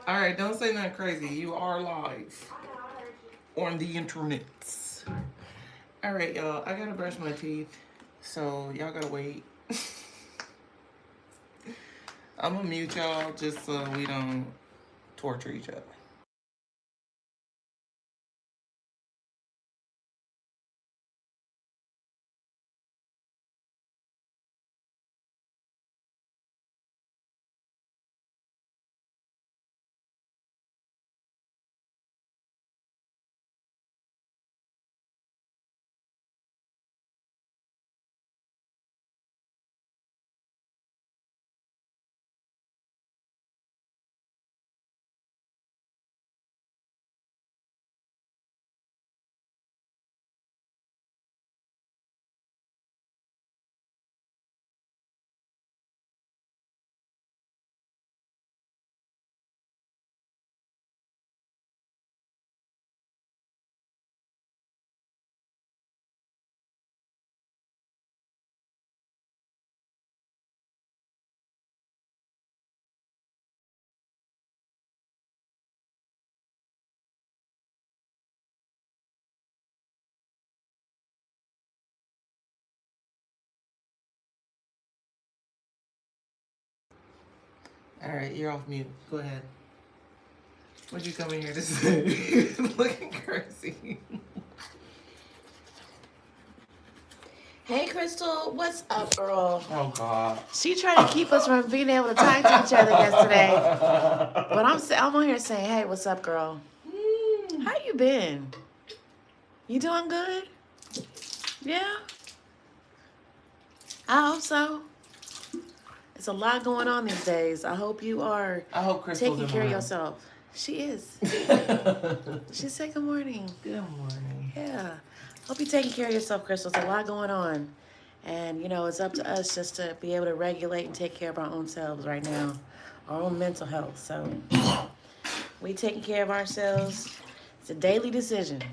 All right, don't say nothing crazy. You are live on the internet. All right, y'all. I gotta brush my teeth, so y'all gotta wait. I'm gonna mute y'all just so we don't torture each other. All right, you're off mute. Go ahead. What'd you come in here to say? Looking crazy. Hey, Crystal, what's up, girl? Oh God. She tried to keep us from being able to talk to each other yesterday, but I'm on here saying, hey, what's up, girl? How you been? You doing good? Yeah, I hope so. It's a lot going on these days. I hope you are I hope Crystal's taking in care of mine. yourself. She is. She said good morning. Good morning. Yeah. Hope you're taking care of yourself, Crystal. There's a lot going on. And, you know, it's up to us just to be able to regulate and take care of our own selves right now, our own mental health. So we taking care of ourselves. It's a daily decision.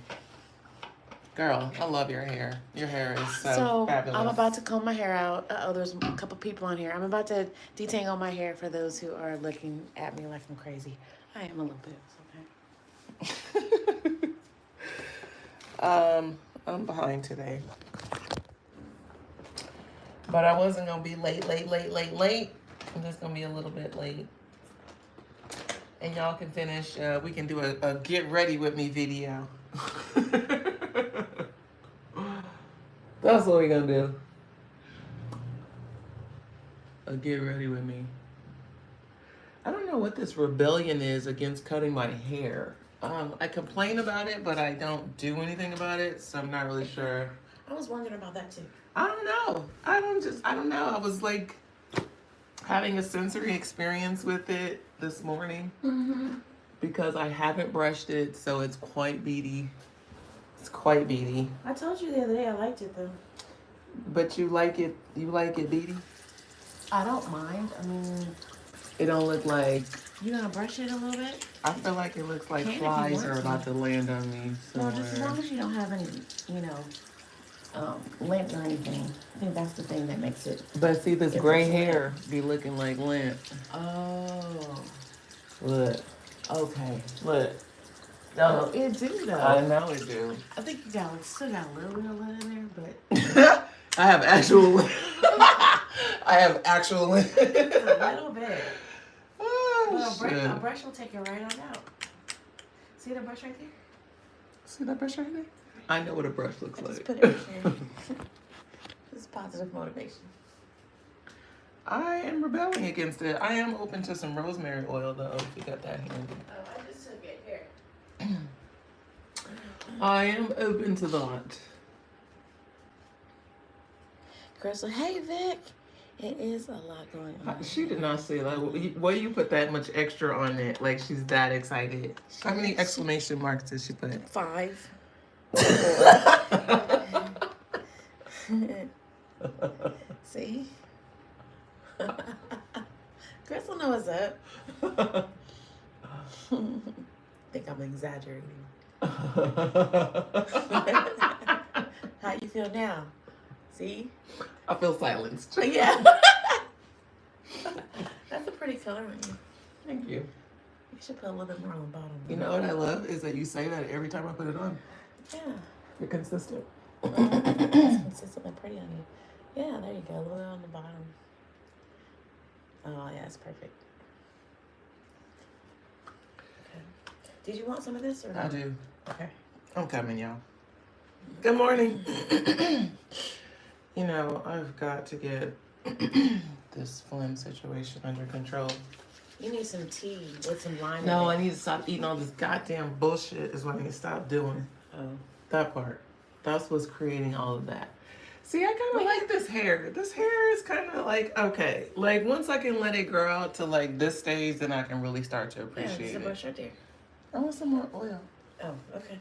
Girl, I love your hair. Your hair is so, So fabulous. I'm about to comb my hair out. There's a couple people on here. I'm about to detangle my hair for those who are looking at me like I'm crazy. I am a little bit. Okay. I'm behind today. But I wasn't gonna be late. I'm just gonna be a little bit late. And y'all can finish, we can do a get ready with me video. That's what we're gonna do. A get ready with me. I don't know what this rebellion is against cutting my hair. I complain about it, but I don't do anything about it, so I'm not really sure. I was wondering about that too. I don't know. I don't know. I was like having a sensory experience with it this morning because I haven't brushed it, so it's quite beady. It's quite beady. I told you the other day I liked it though. But you like it beady? I don't mind. I mean, It don't look like, you gonna brush it a little bit? I feel like it looks like Can if you flies want are to. about to land on me No, somewhere. just as long as you don't have any, you know, lint or anything. I think that's the thing that makes it. But see, this It's gray a lint. hair be looking like lint. Oh, Look, okay. look. Oh, it do though. I know it do. I think you still got a little bit of lint in there, but I have actual lint. I have actual lint. a little bit. Oh, But a shit. brush will take it right on out. See the brush right there? See that brush right there? I know what a brush looks I just like. put it right there. This is positive motivation. I am rebelling against it. I am open to some rosemary oil though, if you got that handy. Oh, I just took it here. I am open to that. Crystal, hey Vic. It is a lot going on. She did not say that. Why you put that much extra on it? Like she's that excited. How many exclamation marks did she put? 5. See? Crystal knows what's up. Think I'm exaggerating. How you feel now? See? I feel silenced. Yeah. That's a pretty color on you. Thank you. You should put a little bit more on the bottom. You know what I love is that you say that every time I put it on. Yeah. You're consistent. It's consistently pretty on you. Yeah, there you go. A little bit on the bottom. Oh, yeah, it's perfect. Okay. Did you want some of this or not? I do. Okay. I'm coming, y'all. Good morning. You know, I've got to get this phlegm situation under control. You need some tea with some lime. No, I need to stop eating all this goddamn bullshit is what I need to stop doing. Oh. That part. That's what's creating all of that. See, I kind of like this hair. This hair is kind of like, okay. Like, once I can let it grow out to, like, this stage, then I can really start to Yeah, appreciate there's a it. bush right there. I want some more oil. Oh, okay.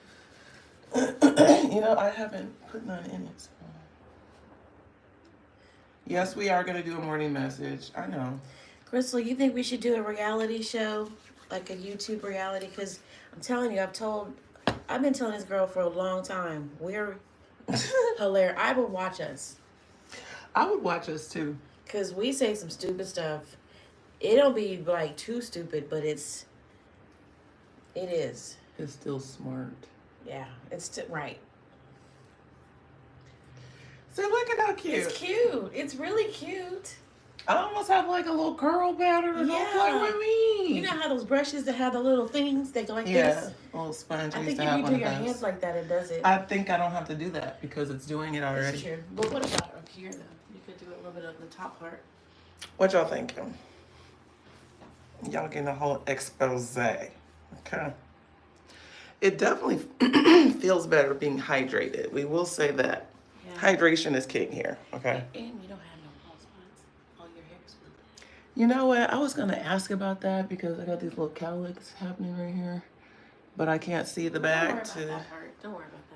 You know, I haven't put none in it. So. Yes, we are going to do a morning message. I know. Crystal, you think we should do a reality show? Like a YouTube reality? Because I'm telling you, I've been telling this girl for a long time. We're hilarious. I would watch us. I would watch us too. Because we say some stupid stuff. It don't be like too stupid, but it is. It's still smart. Yeah, it's right. See, look at how cute. It's cute. It's really cute. I almost have like a little curl pattern. Yeah. Don't play with me. You know how those brushes that have the little things that go like Yeah, this? a little sponge. I used think to if have you one do of your those. hands like that, it does it. I think I don't have to do that because it's doing it already. That's true. But what about up here, though? You could do a little bit of the top part. What y'all thinking? Y'all getting a whole expose. Okay. It definitely feels better being hydrated. We will say that. Yeah. Hydration is king here. Okay. And you don't have no bald spots. All your hair is split. You know what? I was gonna ask about that because I got these little cowlicks happening right here, but I can't see the back. Don't worry about that part. Don't worry about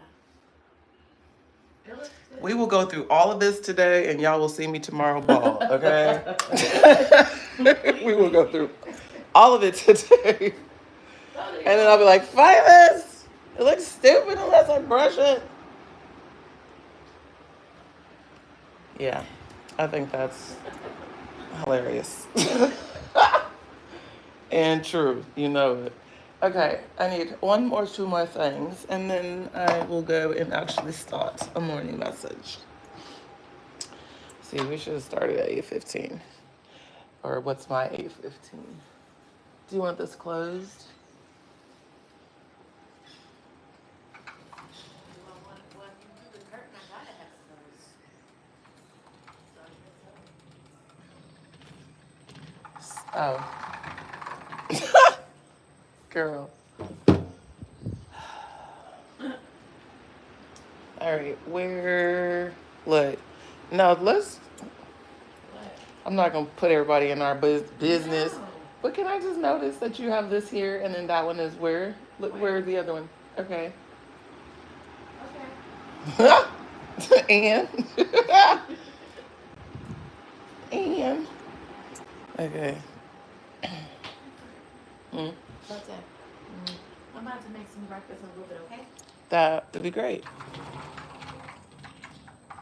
that. It looks good. We will go through all of this today, and y'all will see me tomorrow bald. Okay. We will go through all of it today, and then I'll be like, "Fight this! It looks stupid unless I brush it." Yeah, I think that's hilarious. And true, you know it. Okay, I need two more things, and then I will go and actually start a morning message. See, we should have started at 8:15. Or what's my 8:15? Do you want this closed? Oh. Girl. All right, look, no, I'm not going to put everybody in our business, No. but can I just notice that you have this here and then that one is where? Look, where's the other one? Okay. Okay. And? And? Okay. What's that? I'm about to make some breakfast in a little bit, okay? That would be great.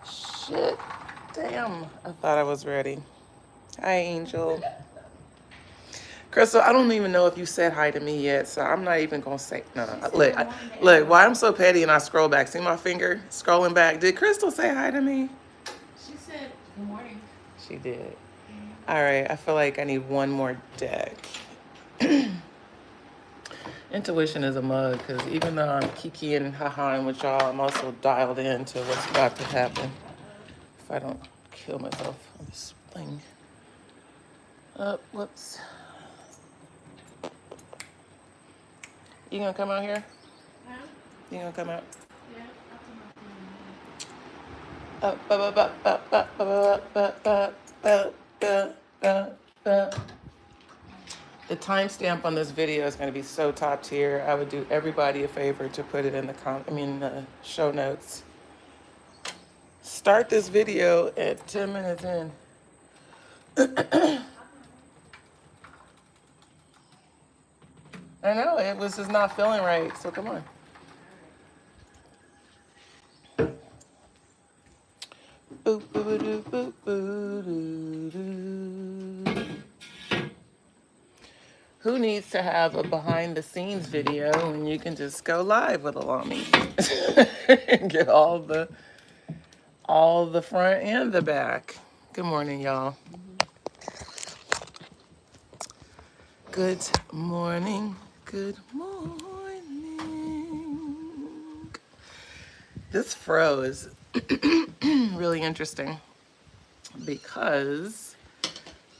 Shit. Damn. I thought I was ready. Hi, Angel. Crystal, I don't even know if you said hi to me yet, so I'm not even going to say no. Look, why I'm so petty and I scroll back. See my finger scrolling back? Did Crystal say hi to me? She said, good morning. She did. All right, I feel like I need one more deck. Intuition is a mug because even though I'm kiki and ha-haing with y'all, I'm also dialed in to what's about to happen. If I don't kill myself on this thing. Whoops. You gonna come out here? Huh? You gonna come out? Yeah, I'll come out. The timestamp on this video is going to be so top tier. I would do everybody a favor to put it in the show notes. Start this video at 10 minutes in. I know, it was just not feeling right, so come on. Boop, boop, boop, boop, boop, boop, boop. Who needs to have a behind the scenes video when you can just go live with Alami and get all the front and the back. Good morning, y'all. Good morning. Good morning. This fro is really interesting because,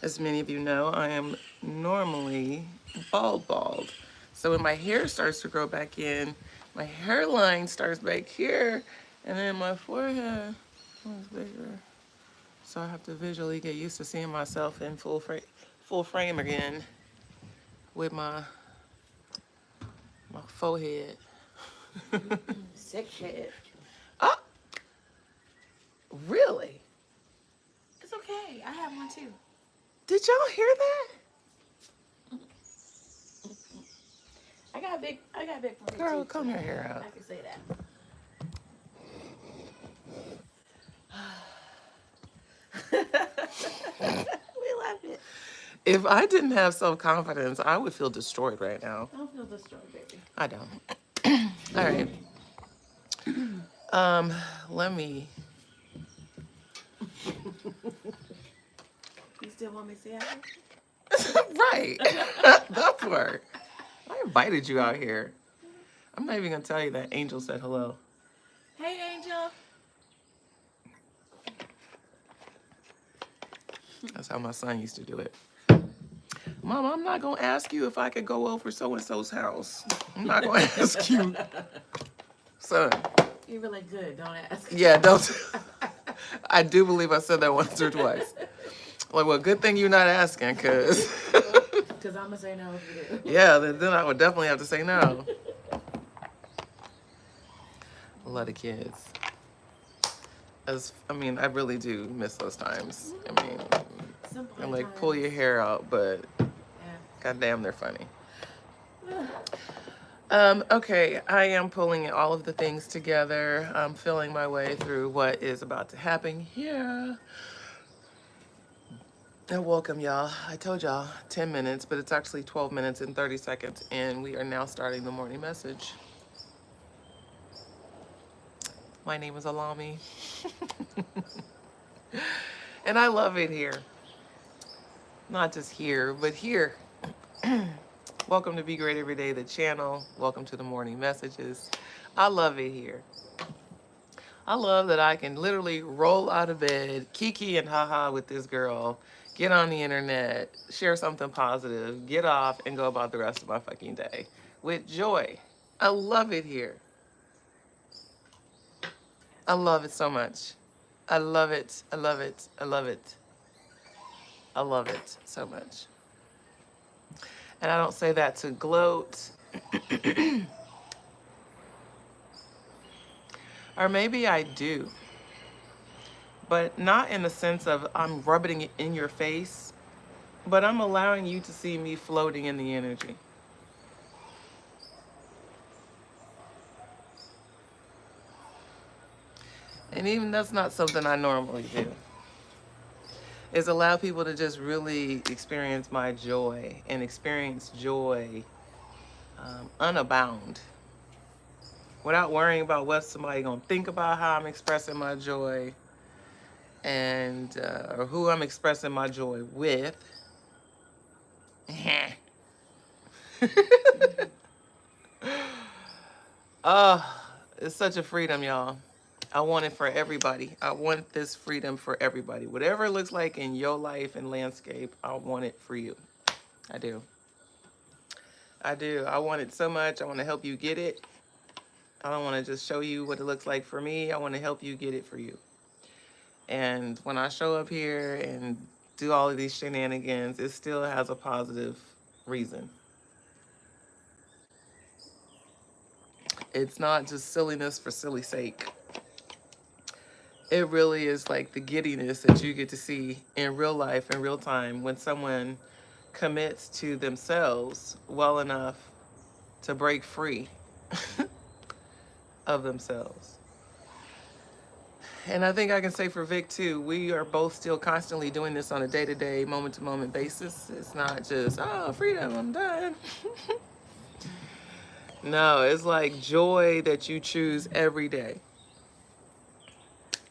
as many of you know, I am normally bald. So when my hair starts to grow back in, my hairline starts back here, and then my forehead is bigger. So I have to visually get used to seeing myself in full frame again with my forehead. Sick shit. Oh, really? It's okay. I have one too. Did y'all hear that? I got big Girl, teeth, comb so your hair out. I can say that. We love it. If I didn't have self-confidence, I would feel destroyed right now. I don't feel destroyed, baby. I don't. All right. Let me. You still want me to say hi? Right. That part. I invited you out here. I'm not even gonna tell you that Angel said hello. Hey, Angel. That's how my son used to do it. Mom, I'm not gonna ask you if I could go over so-and-so's house. I'm not gonna ask you. Son. You're really good. Don't ask. Yeah, don't. I do believe I said that once or twice. Like, well, good thing you're not asking, cause. Because I'm gonna say no if you do. Yeah, then I would definitely have to say no. I love the kids. I mean, I really do miss those times. I mean, Simple and like times. pull your hair out, but Yeah. goddamn, they're funny. Okay, I am pulling all of the things together. I'm feeling my way through what is about to happen here. And welcome, y'all. I told y'all 10 minutes, but it's actually 12 minutes and 30 seconds, and we are now starting the morning message. My name is Alami, and I love it here. Not just here, but here. Welcome to Be Great Every Day, the channel. Welcome to the morning messages. I love it here. I love that I can literally roll out of bed, kiki and haha with this girl, get on the internet, share something positive, get off, and go about the rest of my fucking day with joy. I love it here. I love it so much. I love it. I love it. I love it. I love it so much. And I don't say that to gloat. Or maybe I do. But not in the sense of I'm rubbing it in your face, but I'm allowing you to see me floating in the energy. And even that's not something I normally do. Is allow people to just really experience my joy and experience joy unabound, without worrying about what somebody gonna think about how I'm expressing my joy, and or who I'm expressing my joy with. It's such a freedom, y'all. I want it for everybody. I want this freedom for everybody. Whatever it looks like in your life and landscape, I want it for you. I do. I do. I want it so much. I want to help you get it. I don't want to just show you what it looks like for me. I want to help you get it for you. And when I show up here and do all of these shenanigans, it still has a positive reason. It's not just silliness for silly sake. It really is like the giddiness that you get to see in real life, in real time, when someone commits to themselves well enough to break free of themselves. And I think I can say for Vic too, we are both still constantly doing this on a day-to-day, moment-to-moment basis. It's not just, oh, freedom, I'm done. No, it's like joy that you choose every day.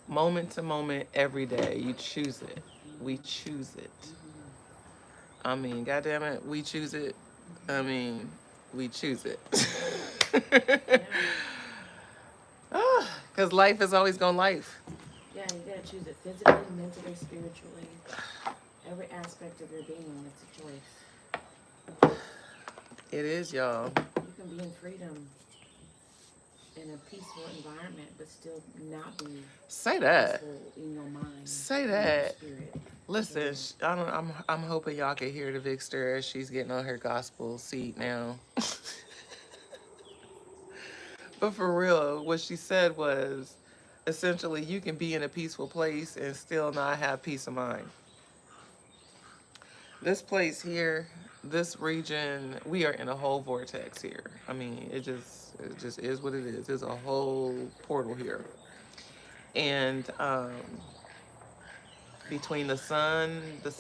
Moment to moment, every day. You choose it. We choose it. I mean, goddamn it, we choose it. I mean, we choose it. Because life is always gonna life. Yeah, you gotta choose it physically, mentally, spiritually. Every aspect of your being, it's a choice. It is, y'all. You can be in freedom in a peaceful environment, but still not be Say that. peaceful in your mind. Say in that. your spirit. Listen, I'm hoping y'all can hear the Vicster as she's getting on her gospel seat now. But for real, what she said was essentially you can be in a peaceful place and still not have peace of mind. This place here, this region, we are in a whole vortex here. I mean, it just is what it is. There's a whole portal here. And between the sun, the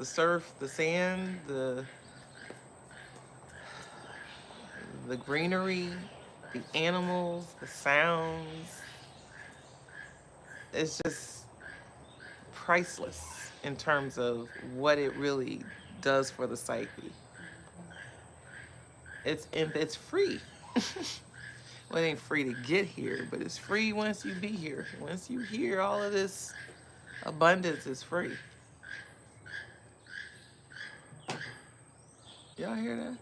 surf, the sand, the greenery, the animals, the sounds, it's just priceless in terms of what it really does for the psyche. It's free. Well, it ain't free to get here, but it's free once you be here. Once you hear all of this abundance is free. Y'all hear that?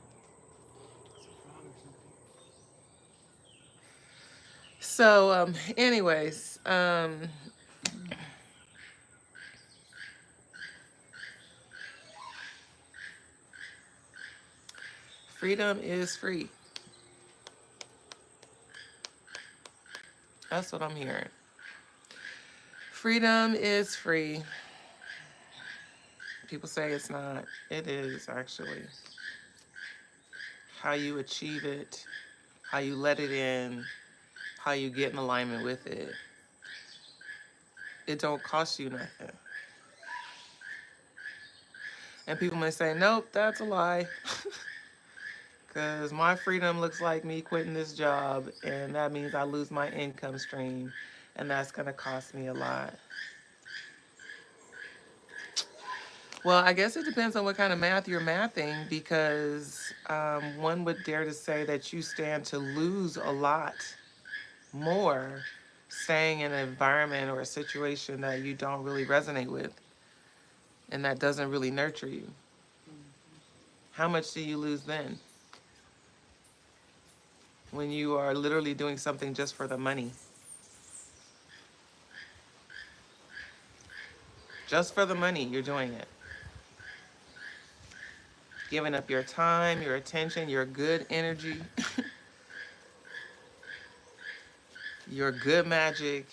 So, anyways, freedom is free. That's what I'm hearing. Freedom is free. People say it's not. It is, actually. How you achieve it, how you let it in, how you get in alignment with it. It don't cost you nothing. And people may say, nope, that's a lie. Because my freedom looks like me quitting this job, and that means I lose my income stream, and that's going to cost me a lot. Well, I guess it depends on what kind of math you're mathing, because one would dare to say that you stand to lose a lot more staying in an environment or a situation that you don't really resonate with and that doesn't really nurture you. How much do you lose then? When you are literally doing something just for the money. Just for the money, you're doing it. Giving up your time, your attention, your good energy, your good magic,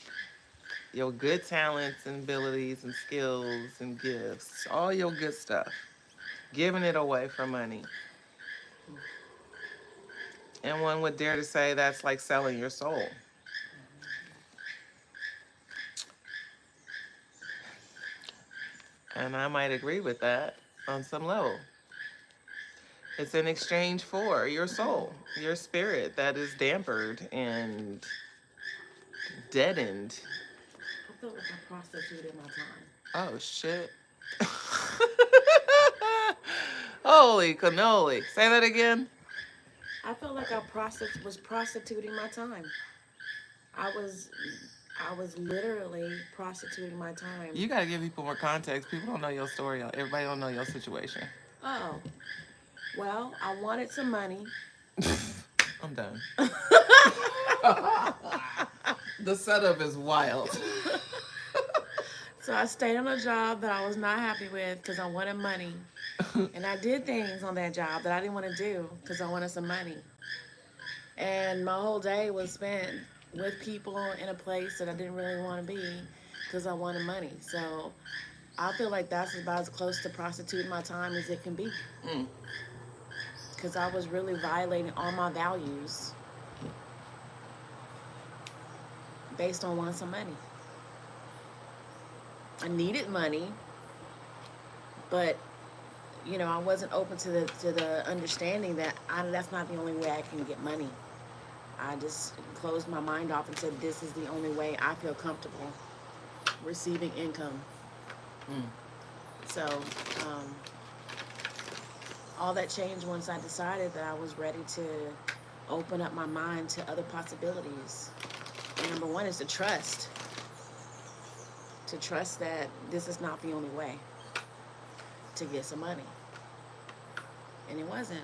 your good talents and abilities and skills and gifts, all your good stuff. Giving it away for money. And one would dare to say that's like selling your soul. And I might agree with that on some level. It's in exchange for your soul, your spirit that is dampered and deadened. I felt like I prostituted my time. Oh, shit. Holy cannoli. Say that again. I felt like I was prostituting my time. I was literally prostituting my time. You got to give people more context. People don't know your story. Everybody don't know your situation. Oh. Well, I wanted some money. I'm done. The setup is wild. So I stayed on a job that I was not happy with because I wanted money. And I did things on that job that I didn't want to do because I wanted some money. And my whole day was spent with people in a place that I didn't really want to be because I wanted money. So I feel like that's about as close to prostituting my time as it can be. Because I was really violating all my values based on wanting some money. I needed money, but you know, I wasn't open to the understanding that that's not the only way I can get money. I just closed my mind off and said, this is the only way I feel comfortable receiving income. Mm. So, um, all that changed once I decided that I was ready to open up my mind to other possibilities. And number one is to trust that this is not the only way to get some money. And it wasn't.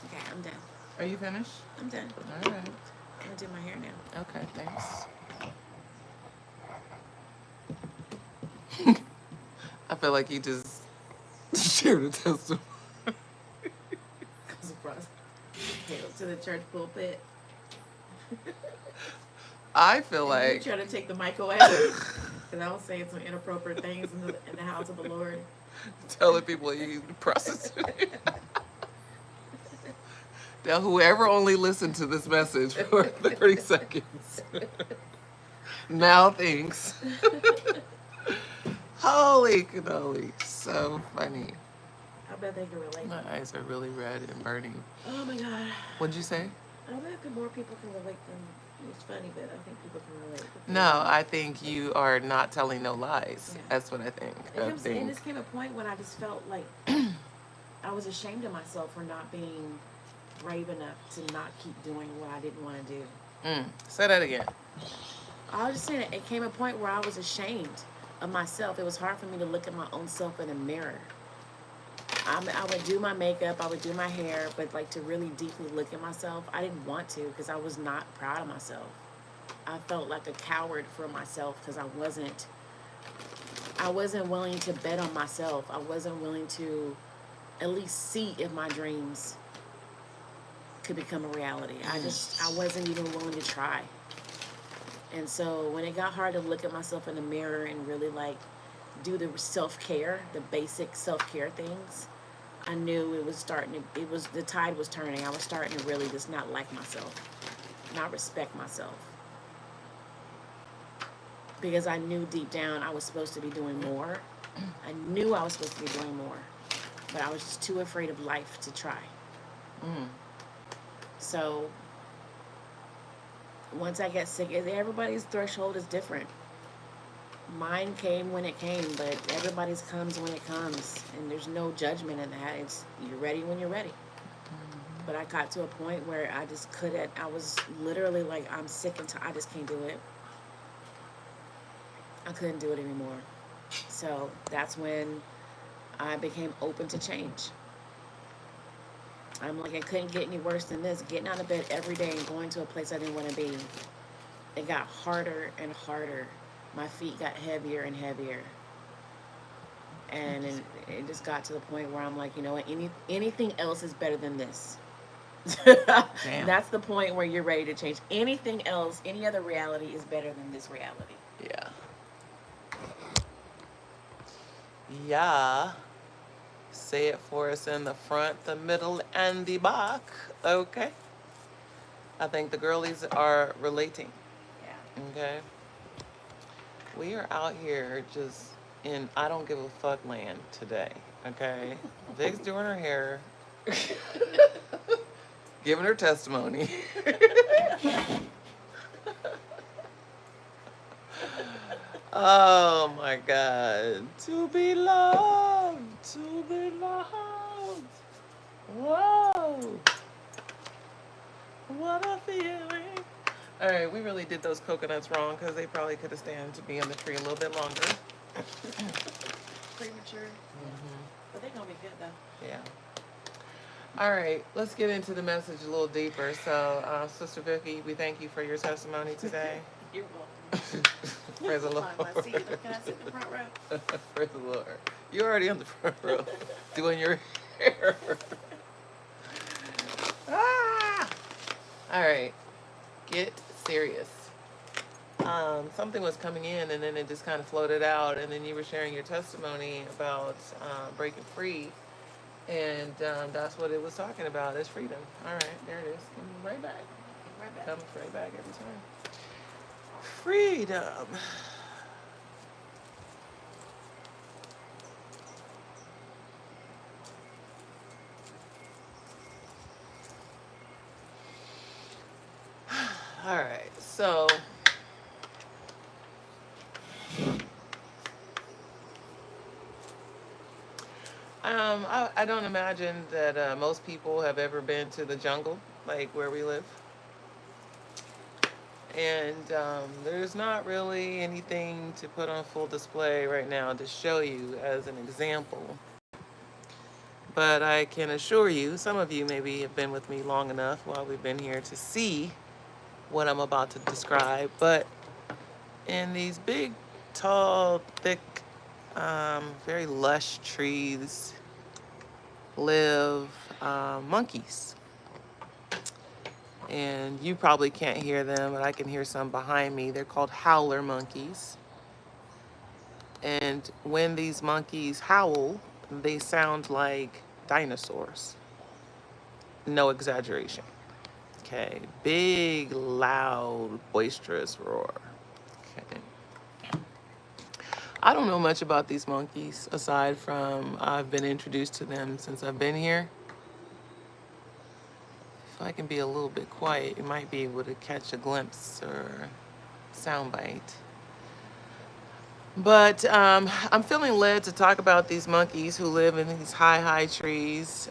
Okay, I'm done. Are you finished? I'm done. All right. I'm gonna do my hair now. Okay, thanks. I feel like you just shared a testimony. To the church pulpit. I feel You like try to take the mic away because I was saying some inappropriate things in the house of the Lord. telling people you prostitute. Now, whoever only listened to this message for 30 seconds now thinks. Holy cannoli. So funny. I bet they can relate. My eyes are really red and burning. Oh my God. What'd you say? I bet that more people can relate than it's funny, but I think people can relate. No, I think you are not telling no lies. Yeah. That's what I think. And this came a point when I just felt like I was ashamed of myself for not being brave enough to not keep doing what I didn't want to do. Say that again. I was just saying it came a point where I was ashamed of myself. It was hard for me to look at my own self in the mirror. I would do my makeup, I would do my hair, but like to really deeply look at myself, I didn't want to because I was not proud of myself. I felt like a coward for myself because I wasn't willing to bet on myself. I wasn't willing to at least see if my dreams could become a reality. I wasn't even willing to try. And so when it got hard to look at myself in the mirror and really like do the self-care, the basic self-care things, I knew the tide was turning. I was starting to really just not like myself, not respect myself. Because I knew deep down I was supposed to be doing more. I knew I was supposed to be doing more, but I was just too afraid of life to try. So once I get sick, everybody's threshold is different. Mine came when it came, but everybody's comes when it comes, and there's no judgment in that. It's you're ready when you're ready. But I got to a point where I just couldn't. I was literally like, I'm sick and tired. I just can't do it. I couldn't do it anymore. So that's when I became open to change. I'm like, it couldn't get any worse than this. Getting out of bed every day and going to a place I didn't want to be. It got harder and harder. My feet got heavier and heavier. And it just got to the point where I'm like, you know what, anything else is better than this. Damn. That's the point where you're ready to change. Anything else, any other reality is better than this reality. Yeah. Yeah. Say it for us in the front, the middle, and the back. Okay. I think the girlies are relating. Yeah. Okay. We are out here just in I don't give a fuck land today. Okay. Vic's doing her hair. Giving her testimony. Oh my God. To be loved. To be loved. Whoa. What a feeling. All right, we really did those coconuts wrong because they probably could have stayed to be on the tree a little bit longer. Premature. But they're going to be good though. Yeah. All right, let's get into the message a little deeper. So, Sister Vicky, we thank you for your testimony today. You're welcome. Praise the Lord. My seat. Can I sit in the front row? Praise the Lord. You're already on the front row doing your hair. Ah! All right, get serious. Something was coming in and then it just kind of floated out, and then you were sharing your testimony about breaking free, and that's what it was talking about, is freedom. All right, there it is. Coming right back. Right back. Comes right back every time. Freedom. All right, so I don't imagine that most people have ever been to the jungle, like where we live. And there's not really anything to put on full display right now to show you as an example. But I can assure you, some of you maybe have been with me long enough while we've been here to see what I'm about to describe. But in these big, tall, thick, very lush trees live monkeys. And you probably can't hear them, but I can hear some behind me. They're called howler monkeys. And when these monkeys howl, they sound like dinosaurs. No exaggeration. Okay, big, loud, boisterous roar. Okay. I don't know much about these monkeys aside from I've been introduced to them since I've been here. If I can be a little bit quiet, you might be able to catch a glimpse or soundbite. But I'm feeling led to talk about these monkeys who live in these high trees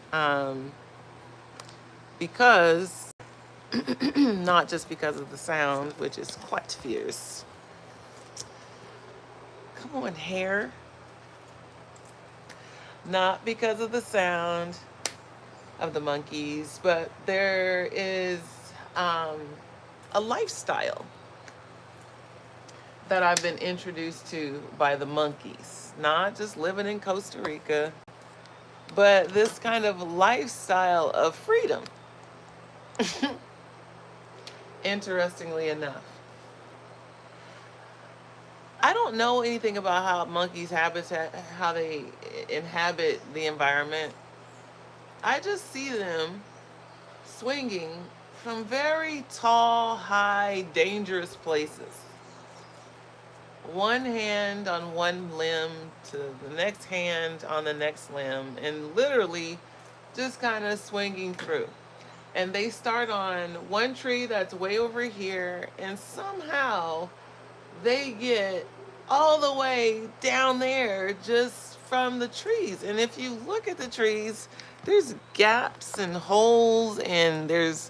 because, not just because of the sound, which is quite fierce. Come on, hair. Not because of the sound of the monkeys, but there is a lifestyle that I've been introduced to by the monkeys. Not just living in Costa Rica, but this kind of lifestyle of freedom. Interestingly enough. I don't know anything about how monkeys how they inhabit the environment. I just see them swinging from very tall, high, dangerous places. One hand on one limb to the next hand on the next limb, and literally just kind of swinging through. And they start on one tree that's way over here, and somehow they get all the way down there just from the trees. And if you look at the trees, there's gaps and holes and there's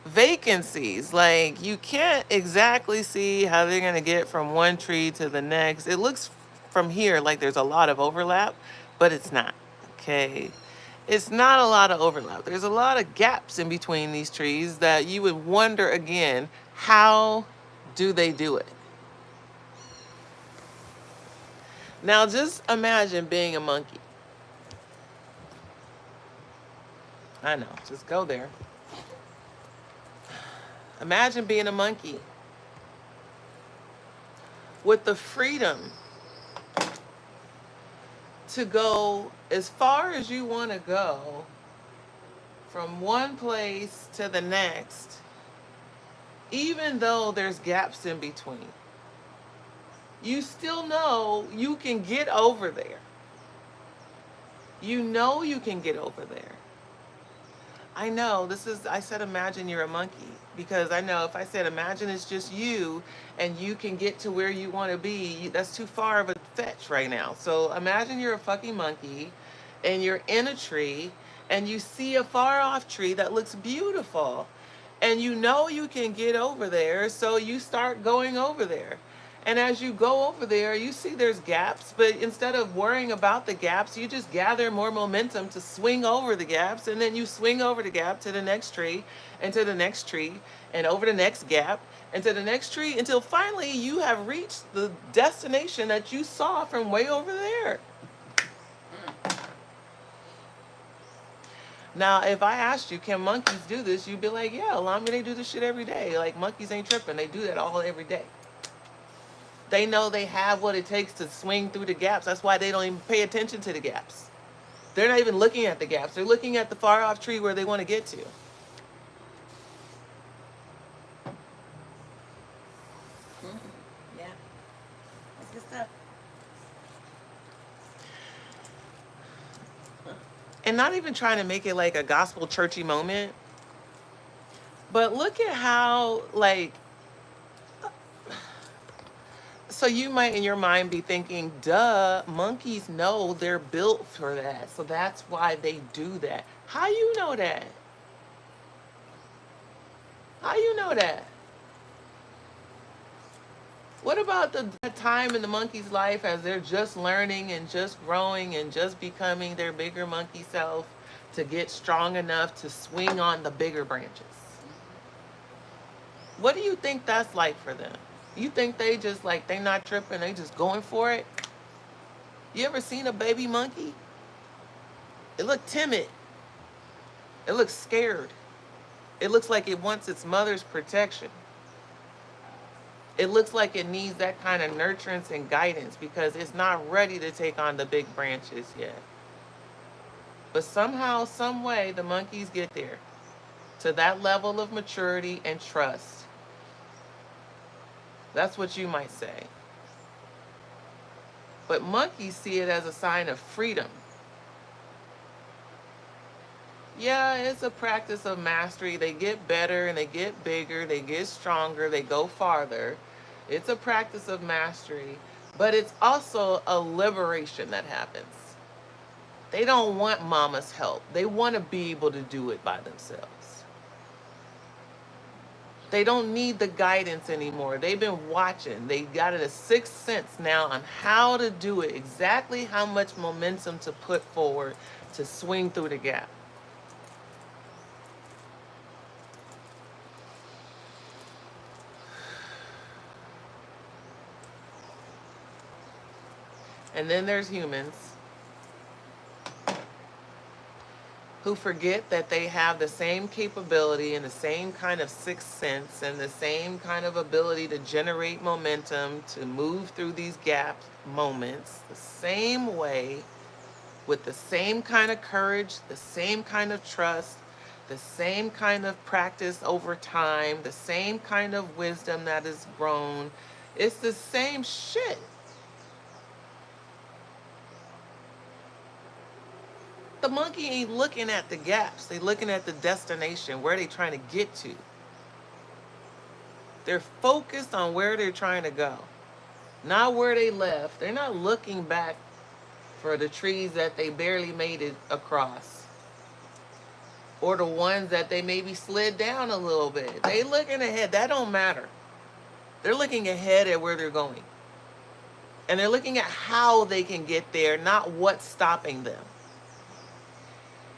vacancies. Like, you can't exactly see how they're going to get from one tree to the next. It looks from here like there's a lot of overlap, but it's not. Okay. It's not a lot of overlap. There's a lot of gaps in between these trees that you would wonder again, how do they do it? Now just imagine being a monkey. I know, just go there. Imagine being a monkey with the freedom to go as far as you want to go from one place to the next, even though there's gaps in between. You still know you can get over there. You know you can get over there. I know I said imagine you're a monkey, because I know if I said imagine it's just you and you can get to where you want to be, that's too far of a fetch right now. So imagine you're a fucking monkey and you're in a tree and you see a far off tree that looks beautiful and you know you can get over there, so you start going over there. And as you go over there, you see there's gaps, but instead of worrying about the gaps, you just gather more momentum to swing over the gaps, and then you swing over the gap to the next tree, and to the next tree, and over the next gap, and to the next tree, until finally you have reached the destination that you saw from way over there. Now, if I asked you, can monkeys do this? You'd be like, yeah, well, I mean, they do this shit every day. Like, monkeys ain't tripping. They do that all every day. They know they have what it takes to swing through the gaps. That's why they don't even pay attention to the gaps. They're not even looking at the gaps. They're looking at the far off tree where they want to get to. And not even trying to make it like a gospel churchy moment, but look at how, like, so you might in your mind be thinking, duh, monkeys know they're built for that. So that's why they do that. How you know that? How you know that? What about the time in the monkey's life as they're just learning and just growing and just becoming their bigger monkey self to get strong enough to swing on the bigger branches? What do you think that's like for them? You think they just like, they not tripping, they just going for it? You ever seen a baby monkey? It look timid. It looks scared. It looks like it wants its mother's protection. It looks like it needs that kind of nurturance and guidance because it's not ready to take on the big branches yet. But somehow, some way, the monkeys get there to that level of maturity and trust. That's what you might say. But monkeys see it as a sign of freedom. Yeah, it's a practice of mastery. They get better and they get bigger, they get stronger, they go farther. It's a practice of mastery, but it's also a liberation that happens. They don't want mama's help. They want to be able to do it by themselves. They don't need the guidance anymore. They've been watching. They got a sixth sense now on how to do it, exactly how much momentum to put forward to swing through the gap. And then there's humans who forget that they have the same capability and the same kind of sixth sense and the same kind of ability to generate momentum, to move through these gap moments the same way, with the same kind of courage, the same kind of trust, the same kind of practice over time, the same kind of wisdom that has grown. It's the same shit. The monkey ain't looking at the gaps. They looking at the destination, where they trying to get to. They're focused on where they're trying to go, not where they left. They're not looking back for the trees that they barely made it across, or the ones that they maybe slid down a little bit. They looking ahead. That don't matter. They're looking ahead at where they're going. And they're looking at how they can get there, not what's stopping them.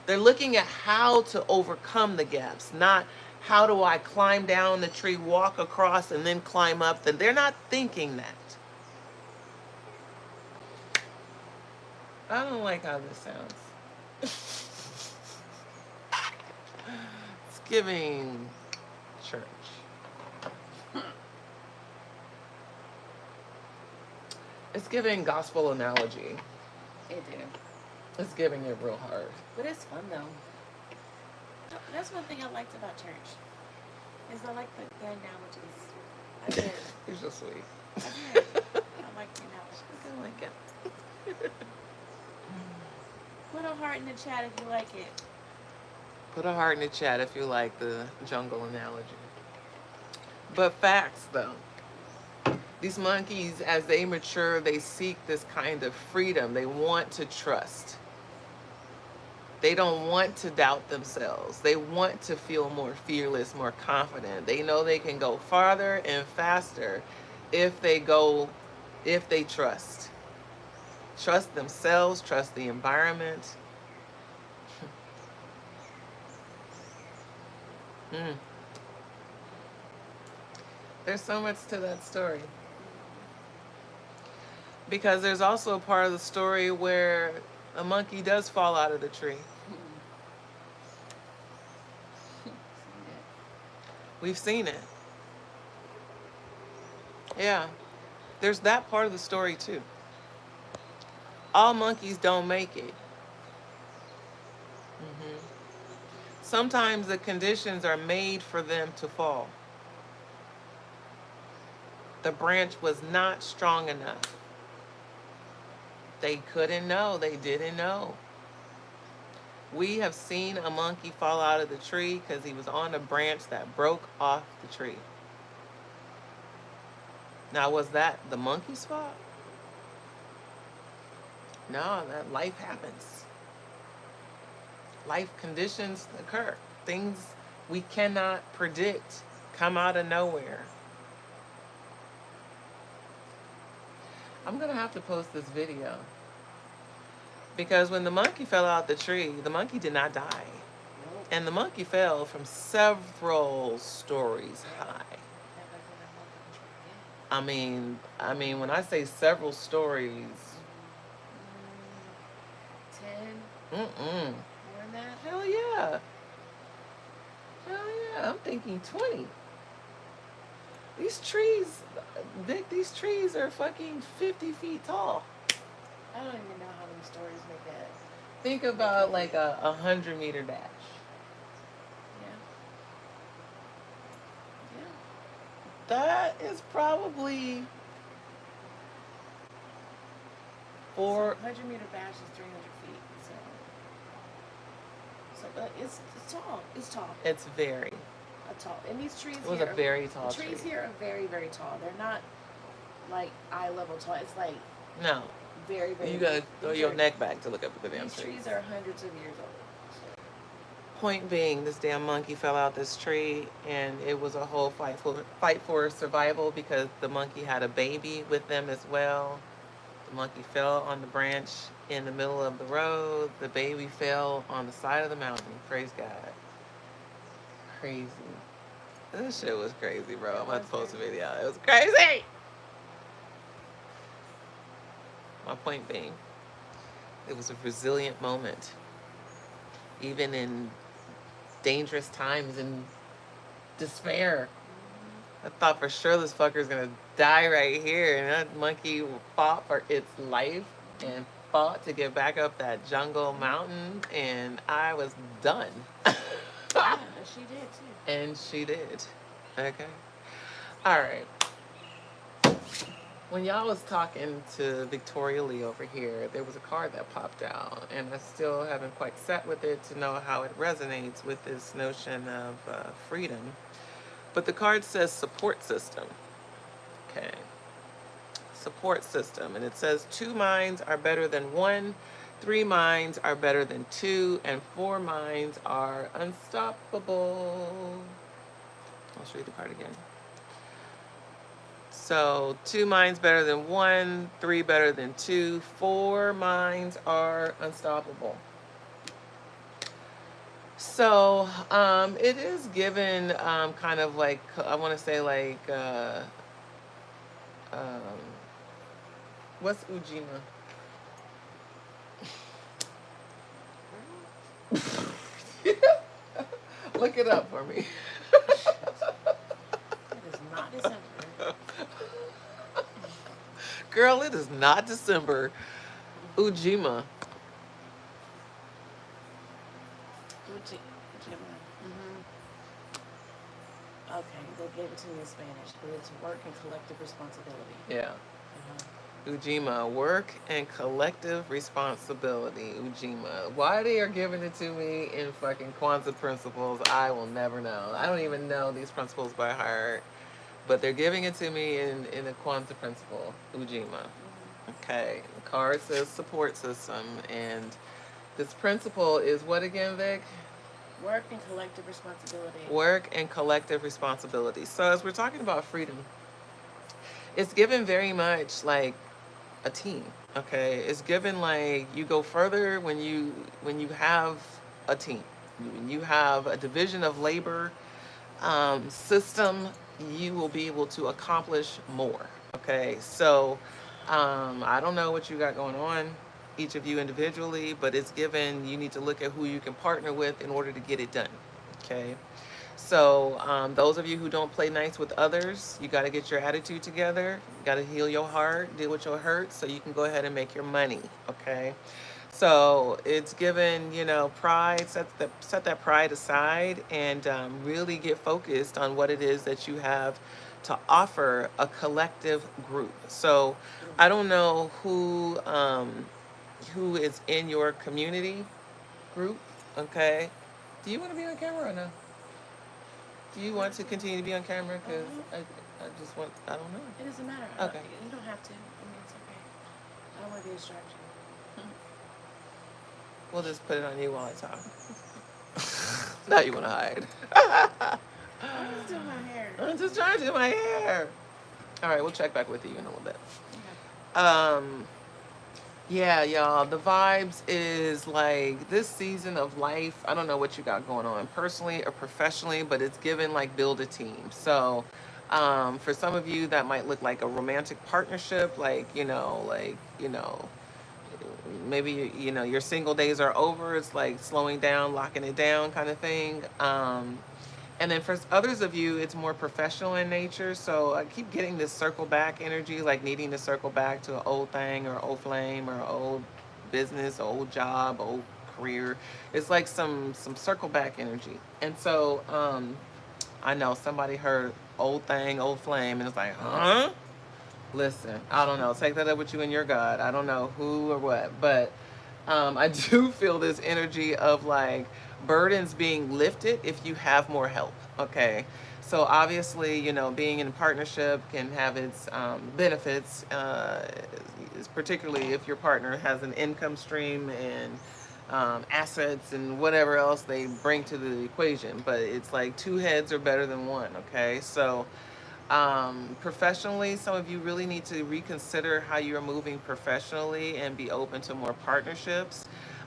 They're looking at how to overcome the gaps, not how do I climb down the tree, walk across, and then climb up. They're not thinking that. I don't like how this sounds. It's giving church. It's giving gospel analogy. It do. It's giving it real hard. But it's fun though. That's one thing I liked about church. Is I like the analogies. I did. You're so sweet. I did. I like the analogies. I like it. Put a heart in the chat if you like it. Put a heart in the chat if you like the jungle analogy. But facts though. These monkeys, as they mature, they seek this kind of freedom. They want to trust. They don't want to doubt themselves. They want to feel more fearless, more confident. They know they can go farther and faster if they trust. Trust themselves, trust the environment. There's so much to that story. Because there's also a part of the story where a monkey does fall out of the tree. We've seen it. Yeah. There's that part of the story too. All monkeys don't make it. Sometimes the conditions are made for them to fall. The branch was not strong enough. They couldn't know. They didn't know. We have seen a monkey fall out of the tree because he was on a branch that broke off the tree. Now, was that the monkey's fault? No, that life happens. Life conditions occur. Things we cannot predict come out of nowhere. I'm going to have to post this video. Because when the monkey fell out the tree, the monkey did not die. And the monkey fell from several stories high. I mean, when I say several stories, 10. mm-mm. More than that? Hell yeah. Hell yeah. I'm thinking 20. These trees, Vic, these trees are fucking 50 feet tall. I don't even know how many stories make that. Think about like a 100-meter dash. Yeah. That is probably 100-meter dash is 300 feet. So but it's tall. It's tall. It's very. Tall. And these trees It was here a very tall the trees tree. here are very, very tall. They're not like eye level tall. It's like No. very, very. You gotta throw these your are- neck back to look up at the damn These trees. trees are hundreds of years old. Point being, this damn monkey fell out this tree, and it was a whole fight for survival because the monkey had a baby with them as well. The monkey fell on the branch in the middle of the road. The baby fell on the side of the mountain. Praise God. Crazy. This shit was crazy, bro. I'm about to post a video. It was crazy. My point being, it was a resilient moment. Even in dangerous times and despair. I thought for sure this fucker's gonna die right here. And that monkey fought for its life and fought to get back up that jungle mountain. And I was done. Yeah, she did too. And she did. Okay. All right. When y'all was talking to Victoria Lee over here, there was a card that popped out, and I still haven't quite sat with it to know how it resonates with this notion of freedom. But the card says support system. Okay. Support system. And it says 2 minds are better than 1, 3 minds are better than 2, and 4 minds are unstoppable. I'll show you the card again. So 2 minds better than 1, 3 better than 2, 4 minds are unstoppable. So it is given kind of like, I want to say like, what's Ujima? Look it up for me. It is not December. Girl, it is not December. Ujima. Okay, they gave it to me in Spanish, but it's work and collective responsibility. Yeah. Ujima, work and collective responsibility. Ujima. Why they are giving it to me in fucking Kwanzaa principles, I will never know. I don't even know these principles by heart, but they're giving it to me in a Kwanzaa principle. Ujima. Okay. The card says support system, and this principle is what again, Vic? Work and collective responsibility. Work and collective responsibility. So as we're talking about freedom, it's given very much like a team. Okay, it's given like you go further when you have a team, when you have a division of labor system, you will be able to accomplish more. Okay, so I don't know what you got going on, each of you individually, but it's given you need to look at who you can partner with in order to get it done. Okay. So those of you who don't play nice with others, you got to get your attitude together. You got to heal your heart, deal with your hurt, so you can go ahead and make your money. Okay. So it's given, you know, pride. Set that pride aside and really get focused on what it is that you have to offer a collective group. So I don't know who is in your community group. Okay. Do you want to be on camera or no? Do you want to continue to be on camera? Because I just want, I don't know. It doesn't matter. Okay. You don't have to. I mean, it's okay. I don't want to be a distraction. We'll just put it on you while I talk. Now you want to hide. I'm just doing my hair. I'm just trying to do my hair. All right, we'll check back with you in a little bit. Okay. Yeah, y'all, the vibes is like this season of life. I don't know what you got going on personally or professionally, but it's given like build a team. So, for some of you, that might look like a romantic partnership, maybe your single days are over. It's like slowing down, locking it down, kind of thing. And then for others of you, it's more professional in nature. So I keep getting this circle back energy, like needing to circle back to an old thing or old flame or old business, old job, old career. It's like some circle back energy. And so I know somebody heard old thing, old flame, and it's like, huh? Listen, I don't know. Take that up with you and your God. I don't know who or what, but I do feel this energy of like burdens being lifted if you have more help. Okay. So obviously, being in a partnership can have its benefits, particularly if your partner has an income stream and assets and whatever else they bring to the equation. But it's like two heads are better than one. Okay. So professionally, some of you really need to reconsider how you're moving professionally and be open to more partnerships.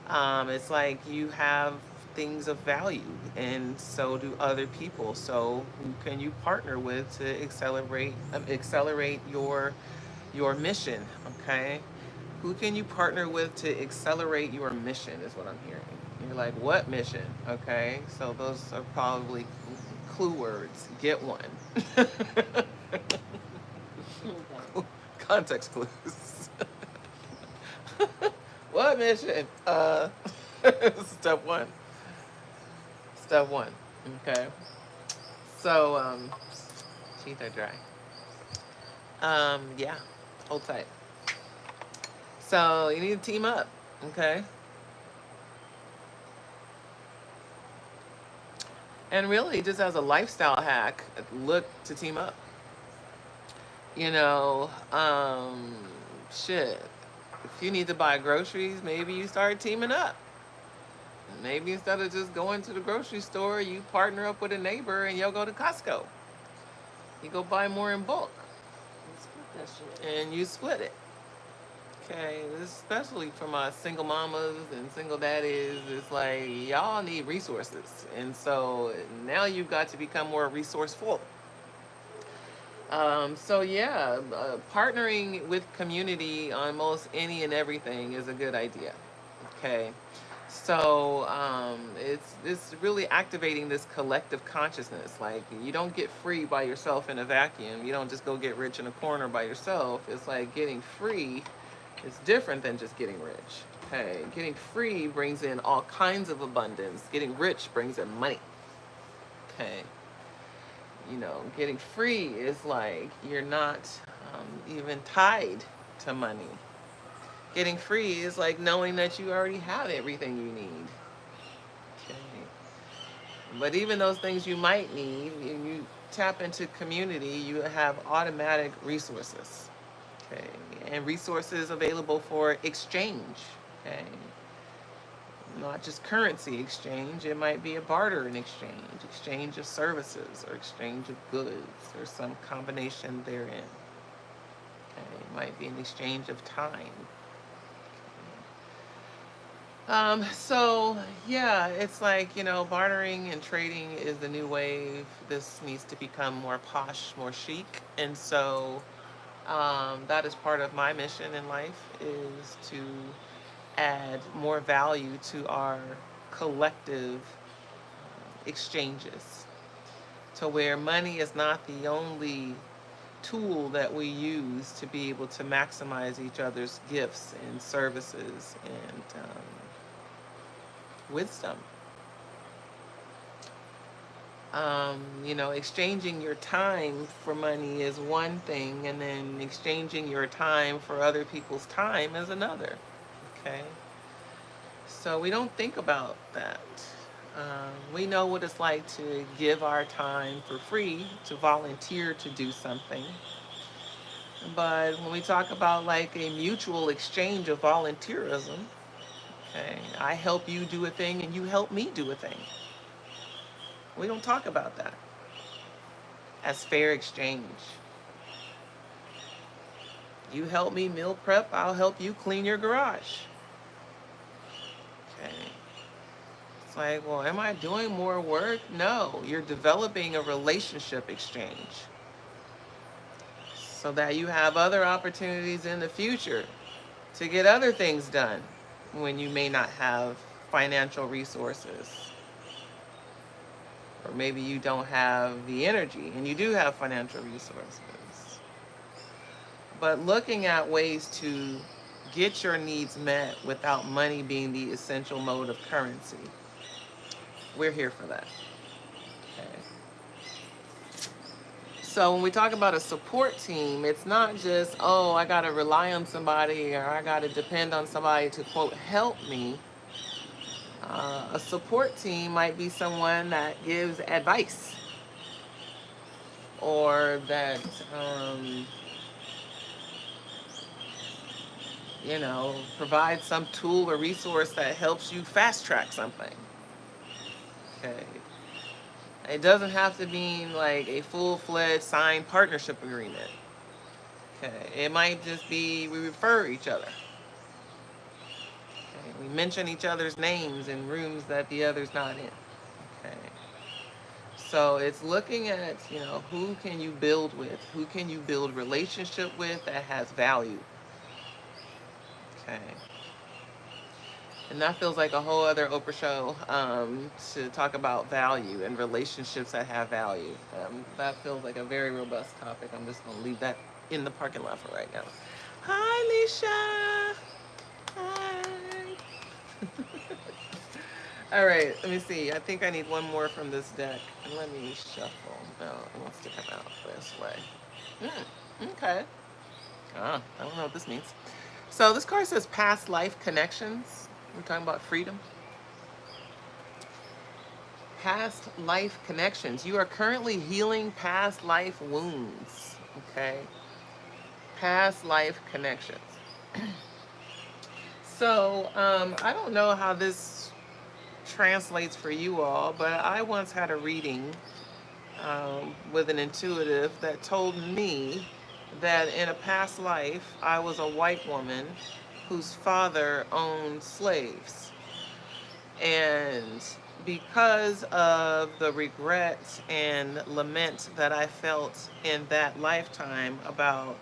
It's like you have things of value, and so do other people. So who can you partner with to accelerate your mission? Okay, who can you partner with to accelerate your mission? Is what I'm hearing. You're like, what mission? Okay, so those are probably clue words. Get one. Context clues. What mission? Step one. Step one. Okay. So, teeth are dry. Yeah. Hold tight. So you need to team up. Okay. And really, just as a lifestyle hack, look to team up. You know, shit. If you need to buy groceries, maybe you start teaming up. Maybe instead of just going to the grocery store, you partner up with a neighbor and you'll go to Costco. You go buy more in bulk. Split that shit. And you split it. Okay, this especially for my single mamas and single daddies. It's like y'all need resources, and so now you've got to become more resourceful. So yeah, partnering with community on most any and everything is a good idea. Okay, so it's really activating this collective consciousness. Like you don't get free by yourself in a vacuum. You don't just go get rich in a corner by yourself. It's like getting free is different than just getting rich. Okay, getting free brings in all kinds of abundance. Getting rich brings in money. Okay, getting free is like you're not even tied to money. Getting free is like knowing that you already have everything you need. Okay. But even those things you might need, when you tap into community, you have automatic resources. Okay. And resources available for exchange. Okay. Not just currency exchange, it might be a barter in exchange of services or exchange of goods or some combination therein. Okay. It might be an exchange of time. So yeah, it's like, bartering and trading is the new wave. This needs to become more posh, more chic. And so that is part of my mission in life, is to add more value to our collective exchanges, to where money is not the only tool that we use to be able to maximize each other's gifts and services and wisdom. Exchanging your time for money is one thing, and then exchanging your time for other people's time is another. Okay. So we don't think about that. We know what it's like to give our time for free, to volunteer to do something. But when we talk about like a mutual exchange of volunteerism, okay, I help you do a thing and you help me do a thing. We don't talk about that as fair exchange. You help me meal prep, I'll help you clean your garage. Okay. It's like, well, am I doing more work? No, you're developing a relationship exchange so that you have other opportunities in the future to get other things done when you may not have financial resources. Or maybe you don't have the energy and you do have financial resources. But looking at ways to get your needs met without money being the essential mode of currency, we're here for that. Okay. So when we talk about a support team, it's not just, oh, I got to rely on somebody or I got to depend on somebody to, quote, help me. A support team might be someone that gives advice or that, provides some tool or resource that helps you fast track something. Okay. It doesn't have to mean like a full-fledged signed partnership agreement. Okay. It might just be we refer each other. Okay. We mention each other's names in rooms that the other's not in. Okay. So it's looking at, who can you build with? Who can you build relationship with that has value? Okay. And that feels like a whole other Oprah show to talk about value and relationships that have value. That feels like a very robust topic. I'm just going to leave that in the parking lot for right now. Hi, Lisha. Hi. All right, let me see. I think I need one more from this deck. And let me shuffle. No, it wants to come out this way. Okay. I don't know what this means. So this card says past life connections. We're talking about freedom. Past life connections. You are currently healing past life wounds. Okay. Past life connections. So I don't know how this translates for you all, but I once had a reading with an intuitive that told me that in a past life I was a white woman whose father owned slaves. And because of the regret and lament that I felt in that lifetime about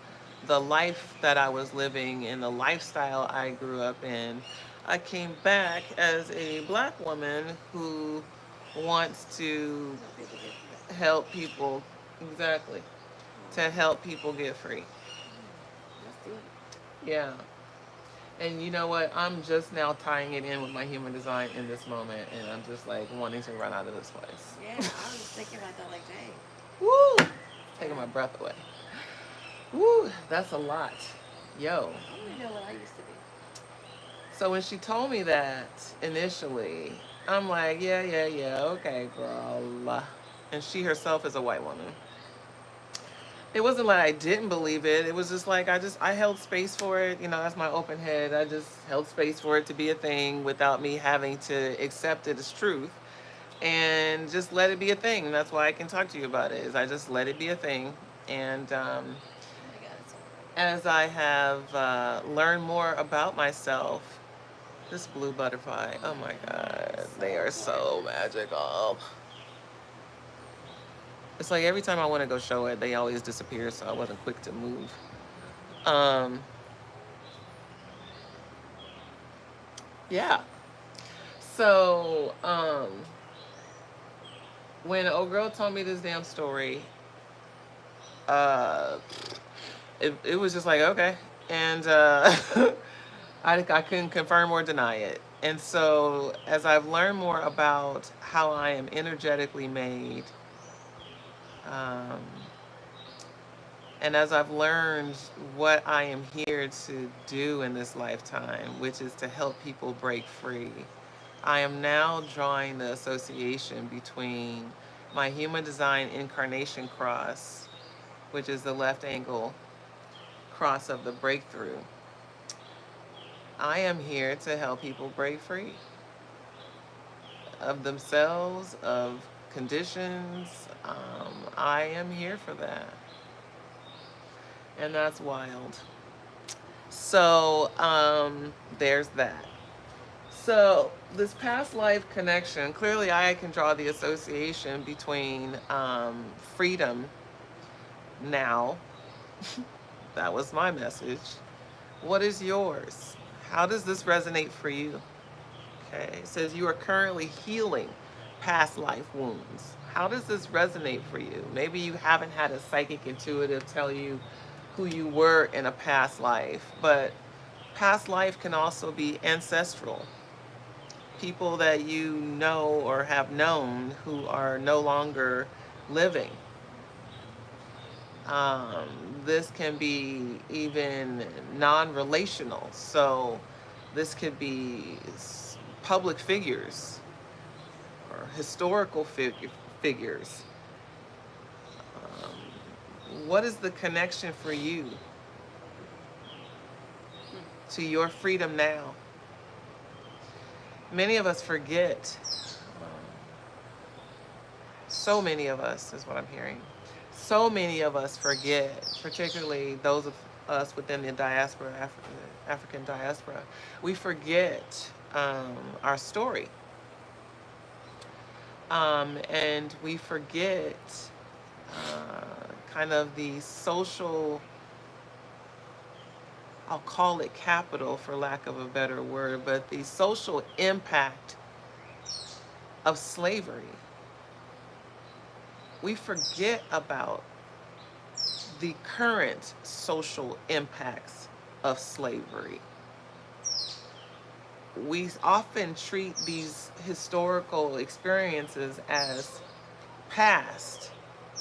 the life that I was living and the lifestyle I grew up in, I came back as a black woman who wants to help people, exactly, to help people get free. Yeah. And you know what? I'm just now tying it in with my human design in this moment, and I'm just like wanting to run out of this place. Yeah, I was just thinking about that like, dang. Woo! Taking my breath away. Woo! That's a lot. Yo. I want to know what I used to be. So when she told me that initially, I'm like, yeah, okay, girl. And she herself is a white woman. It wasn't like I didn't believe it. It was just like I held space for it. That's my open head. I just held space for it to be a thing without me having to accept it as truth and just let it be a thing. And that's why I can talk to you about it. Is I just let it be a thing. And as I have learned more about myself, this blue butterfly, oh my God, they are so magical. It's like every time I want to go show it, they always disappear, so I wasn't quick to move. Yeah. So, when old girl told me this damn story, it was just like, okay. And I couldn't confirm or deny it. And so, as I've learned more about how I am energetically made, um, And as I've learned what I am here to do in this lifetime, which is to help people break free, I am now drawing the association between my human design incarnation cross, which is the left angle cross of the breakthrough. I am here to help people break free of themselves, of conditions. I am here for that. And that's wild. So there's that. So this past life connection, clearly I can draw the association between freedom now. That was my message. What is yours? How does this resonate for you? Okay, it says you are currently healing past life wounds. How does this resonate for you? Maybe you haven't had a psychic intuitive tell you who you were in a past life, but past life can also be ancestral. People that you know or have known who are no longer living. This can be even non-relational. So this could be public figures or historical figures. What is the connection for you to your freedom now? Many of us forget. So many of us is what I'm hearing. So many of us forget, particularly those of us within the diaspora, African diaspora. We forget our story. And we forget kind of the social, I'll call it capital for lack of a better word, but the social impact of slavery. We forget about the current social impacts of slavery. We often treat these historical experiences as past,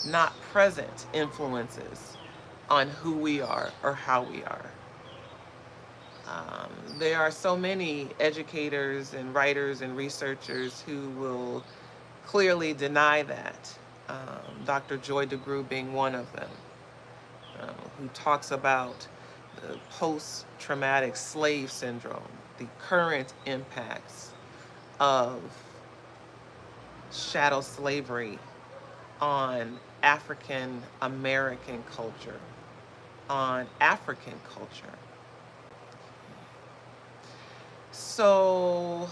not present influences on who we are or how we are. There are so many educators and writers and researchers who will clearly deny that. Dr. Joy DeGruy being one of them, who talks about the post-traumatic slave syndrome, the current impacts of chattel slavery on African American culture, on African culture. So,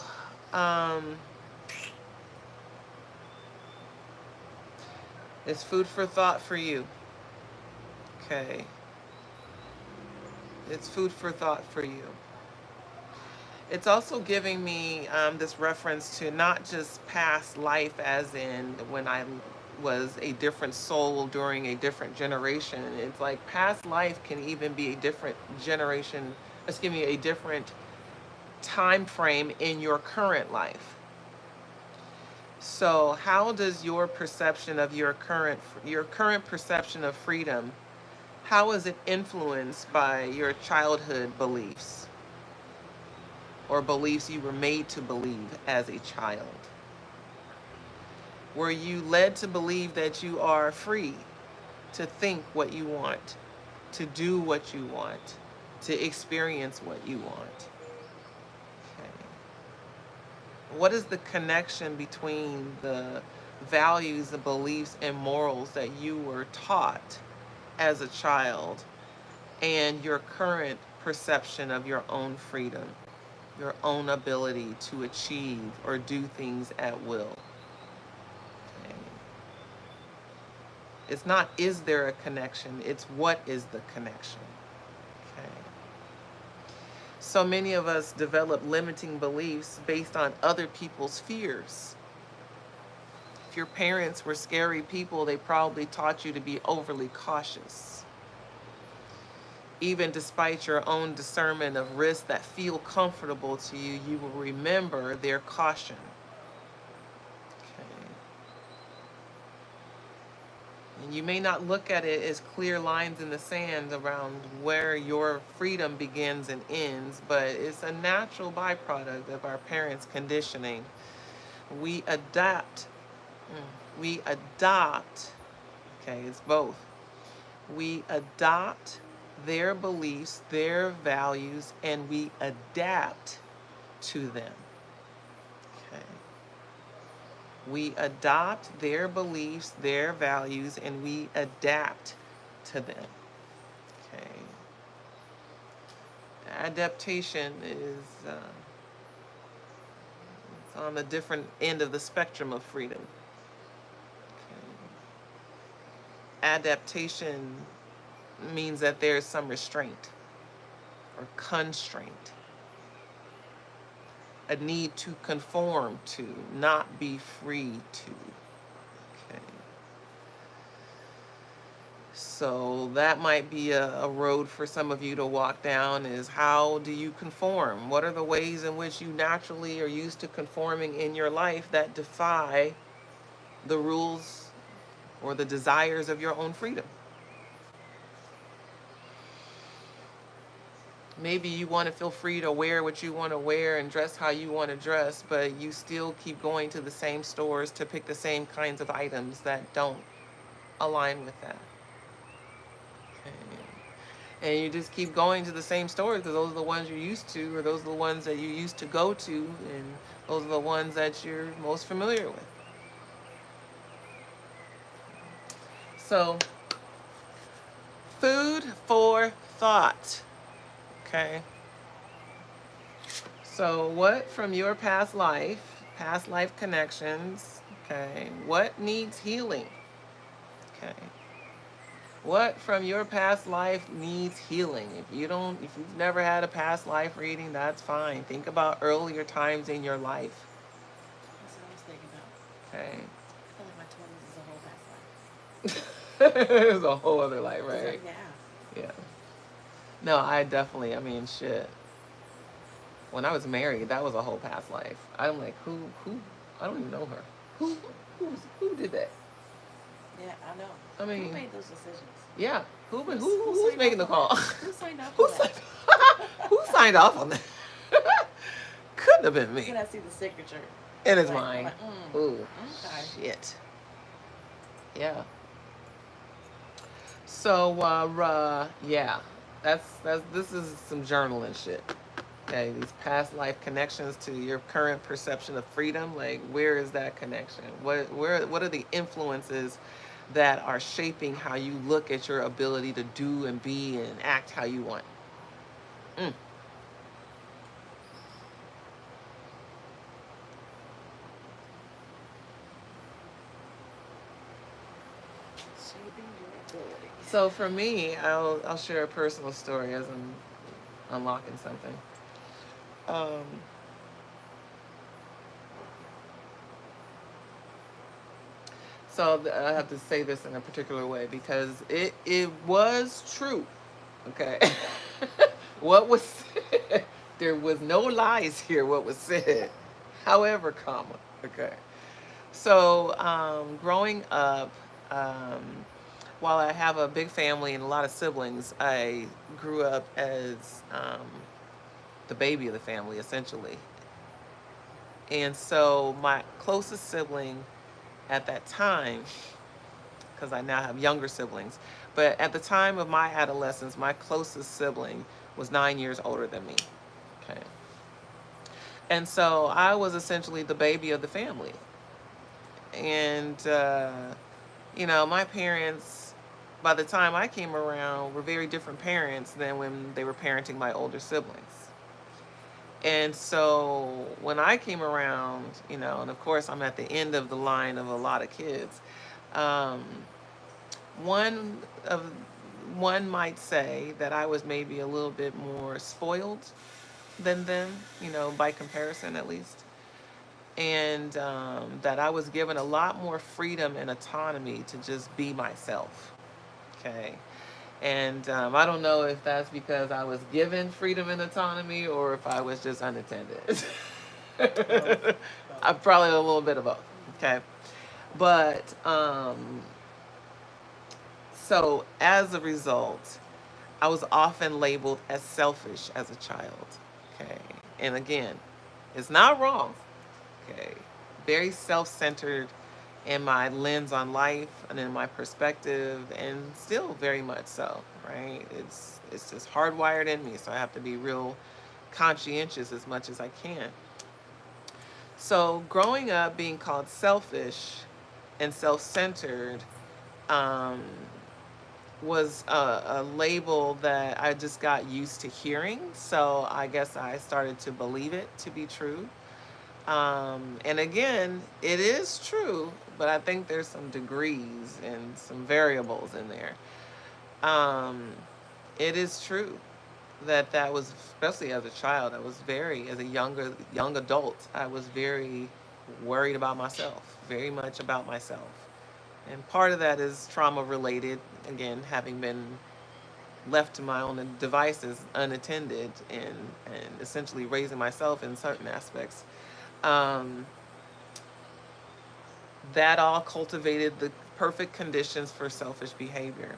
it's food for thought for you. Okay. It's food for thought for you. It's also giving me this reference to not just past life as in when I was a different soul during a different generation. It's like past life can even be a different generation, a different time frame in your current life. So how does your perception of your current perception of freedom, how is it influenced by your childhood beliefs or beliefs you were made to believe as a child? Were you led to believe that you are free to think what you want, to do what you want, to experience what you want? What is the connection between the values, the beliefs, and morals that you were taught as a child and your current perception of your own freedom, your own ability to achieve or do things at will? Okay. It's not, is there a connection? It's what is the connection? So many of us develop limiting beliefs based on other people's fears. If your parents were scary people, they probably taught you to be overly cautious. Even despite your own discernment of risks that feel comfortable to you, you will remember their caution. Okay. And you may not look at it as clear lines in the sand around where your freedom begins and ends, but it's a natural byproduct of our parents' conditioning. We adapt. We adopt. Okay, it's both. We adopt their beliefs, their values, and we adapt to them. Okay. We adopt their beliefs, their values, and we adapt to them. Okay. Adaptation is it's on the different end of the spectrum of freedom. Okay. Adaptation means that there's some restraint or constraint, a need to conform to, not be free to. Okay. So that might be a road for some of you to walk down, is how do you conform? What are the ways in which you naturally are used to conforming in your life that defy the rules or the desires of your own freedom? Maybe you want to feel free to wear what you want to wear and dress how you want to dress, but you still keep going to the same stores to pick the same kinds of items that don't align with that. Okay. And you just keep going to the same stores because those are the ones you're used to, or those are the ones that you used to go to, and those are the ones that you're most familiar with. So, food for thought. Okay. So what from your past life connections, okay, what needs healing? Okay. What from your past life needs healing? If you've never had a past life reading, that's fine. Think about earlier times in your life. That's what I was thinking about. Okay. I feel like my 20s is a whole past life. It's a whole other life, right? Yeah. Yeah. No, I mean, shit. When I was married, that was a whole past life. I'm like, who? I don't even know her. Who did that? Yeah, I know. I mean, who made those decisions? Yeah, who's making the call? Who signed off on that? Who signed off on that? Couldn't have been me. Can I see the signature? And it's mine. Ooh, okay. Shit. Yeah. So, yeah, this is some journaling shit. Okay, these past life connections to your current perception of freedom. Like, where is that connection? What are the influences that are shaping how you look at your ability to do and be and act how you want? So for me, I'll share a personal story as I'm unlocking something. So I have to say this in a particular way because it was true. Okay. What was said, there was no lies here, what was said. However, comma. Okay. So growing up, while I have a big family and a lot of siblings, I grew up as the baby of the family, essentially. And so my closest sibling at that time, because I now have younger siblings, but at the time of my adolescence, my closest sibling was 9 years older than me. Okay. And so I was essentially the baby of the family. And, my parents, by the time I came around, were very different parents than when they were parenting my older siblings. And so when I came around, and of course I'm at the end of the line of a lot of kids, one might say that I was maybe a little bit more spoiled than them, by comparison at least. And that I was given a lot more freedom and autonomy to just be myself. Okay. And I don't know if that's because I was given freedom and autonomy or if I was just unattended. I'm probably a little bit of both. Okay. But So as a result, I was often labeled as selfish as a child. Okay. And again, it's not wrong. Okay. Very self centered in my lens on life and in my perspective, and still very much so, right? It's just hardwired in me. So I have to be real conscientious as much as I can. So growing up being called selfish and self centered, um, was a label that I just got used to hearing. So I guess I started to believe it to be true. And again, it is true, but I think there's some degrees and some variables in there. Um, it is true that that was, especially as a child, I was very, as a young adult, I was very worried about myself, very much about myself. And part of that is trauma related, again, having been left to my own devices unattended and essentially raising myself in certain aspects. Um, that all cultivated the perfect conditions for selfish behavior.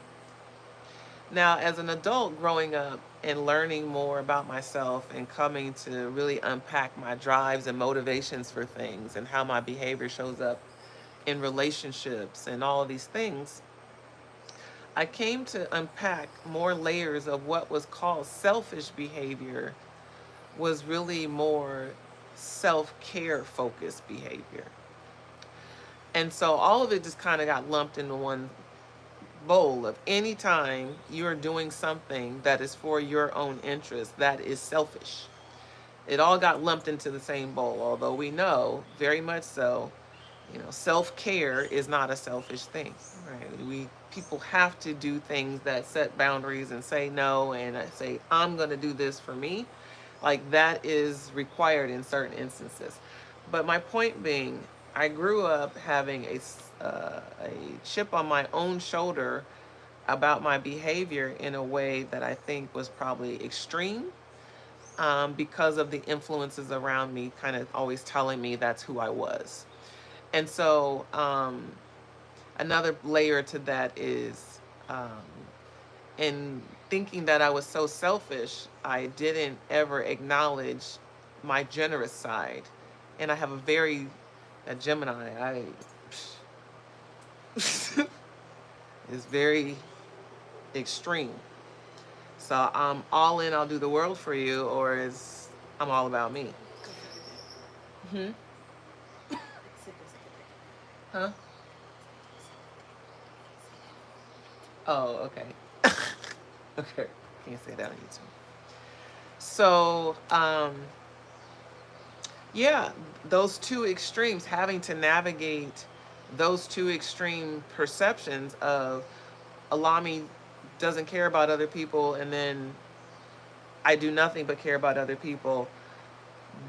Now, as an adult growing up and learning more about myself and coming to really unpack my drives and motivations for things and how my behavior shows up in relationships and all of these things, I came to unpack more layers of what was called selfish behavior was really more self-care focused behavior. And so all of it just kind of got lumped into one bowl of any time you're doing something that is for your own interest, that is selfish. It all got lumped into the same bowl, although we know very much so, self-care is not a selfish thing, right? People have to do things that set boundaries and say no and say, I'm going to do this for me. Like that is required in certain instances. But my point being, I grew up having a chip on my own shoulder about my behavior in a way that I think was probably extreme, because of the influences around me kind of always telling me that's who I was. And so another layer to that is, in thinking that I was so selfish, I didn't ever acknowledge my generous side. And I have a Gemini, is very extreme. So I'm all in, I'll do the world for you, or is I'm all about me. Hmm? Huh? Oh, okay. Okay. Can't say that on YouTube. So, yeah, those two extremes, having to navigate those two extreme perceptions of Alami doesn't care about other people and then I do nothing but care about other people.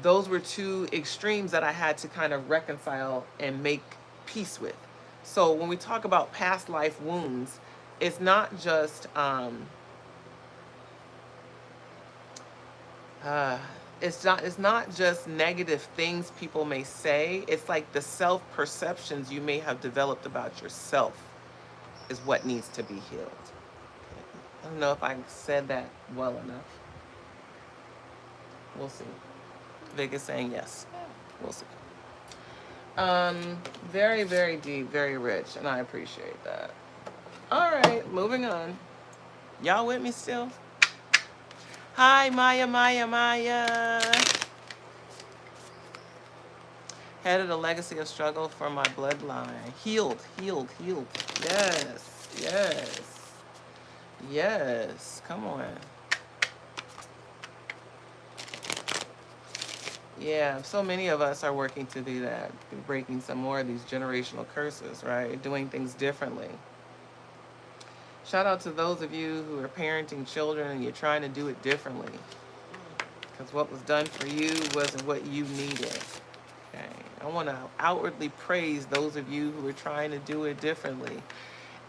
Those were two extremes that I had to kind of reconcile and make peace with. So when we talk about past life wounds, it's not just it's not just negative things people may say. It's like the self perceptions you may have developed about yourself is what needs to be healed. Okay. I don't know if I said that well enough. We'll see. Vic is saying yes. We'll see. Very, very deep, very rich, and I appreciate that. All right, moving on. Y'all with me still? Hi, Maya. Headed a legacy of struggle for my bloodline. Healed. Yes. Come on. Yeah, so many of us are working to do that, breaking some more of these generational curses, right? Doing things differently. Shout out to those of you who are parenting children and you're trying to do it differently. Because what was done for you wasn't what you needed. Okay. I want to outwardly praise those of you who are trying to do it differently.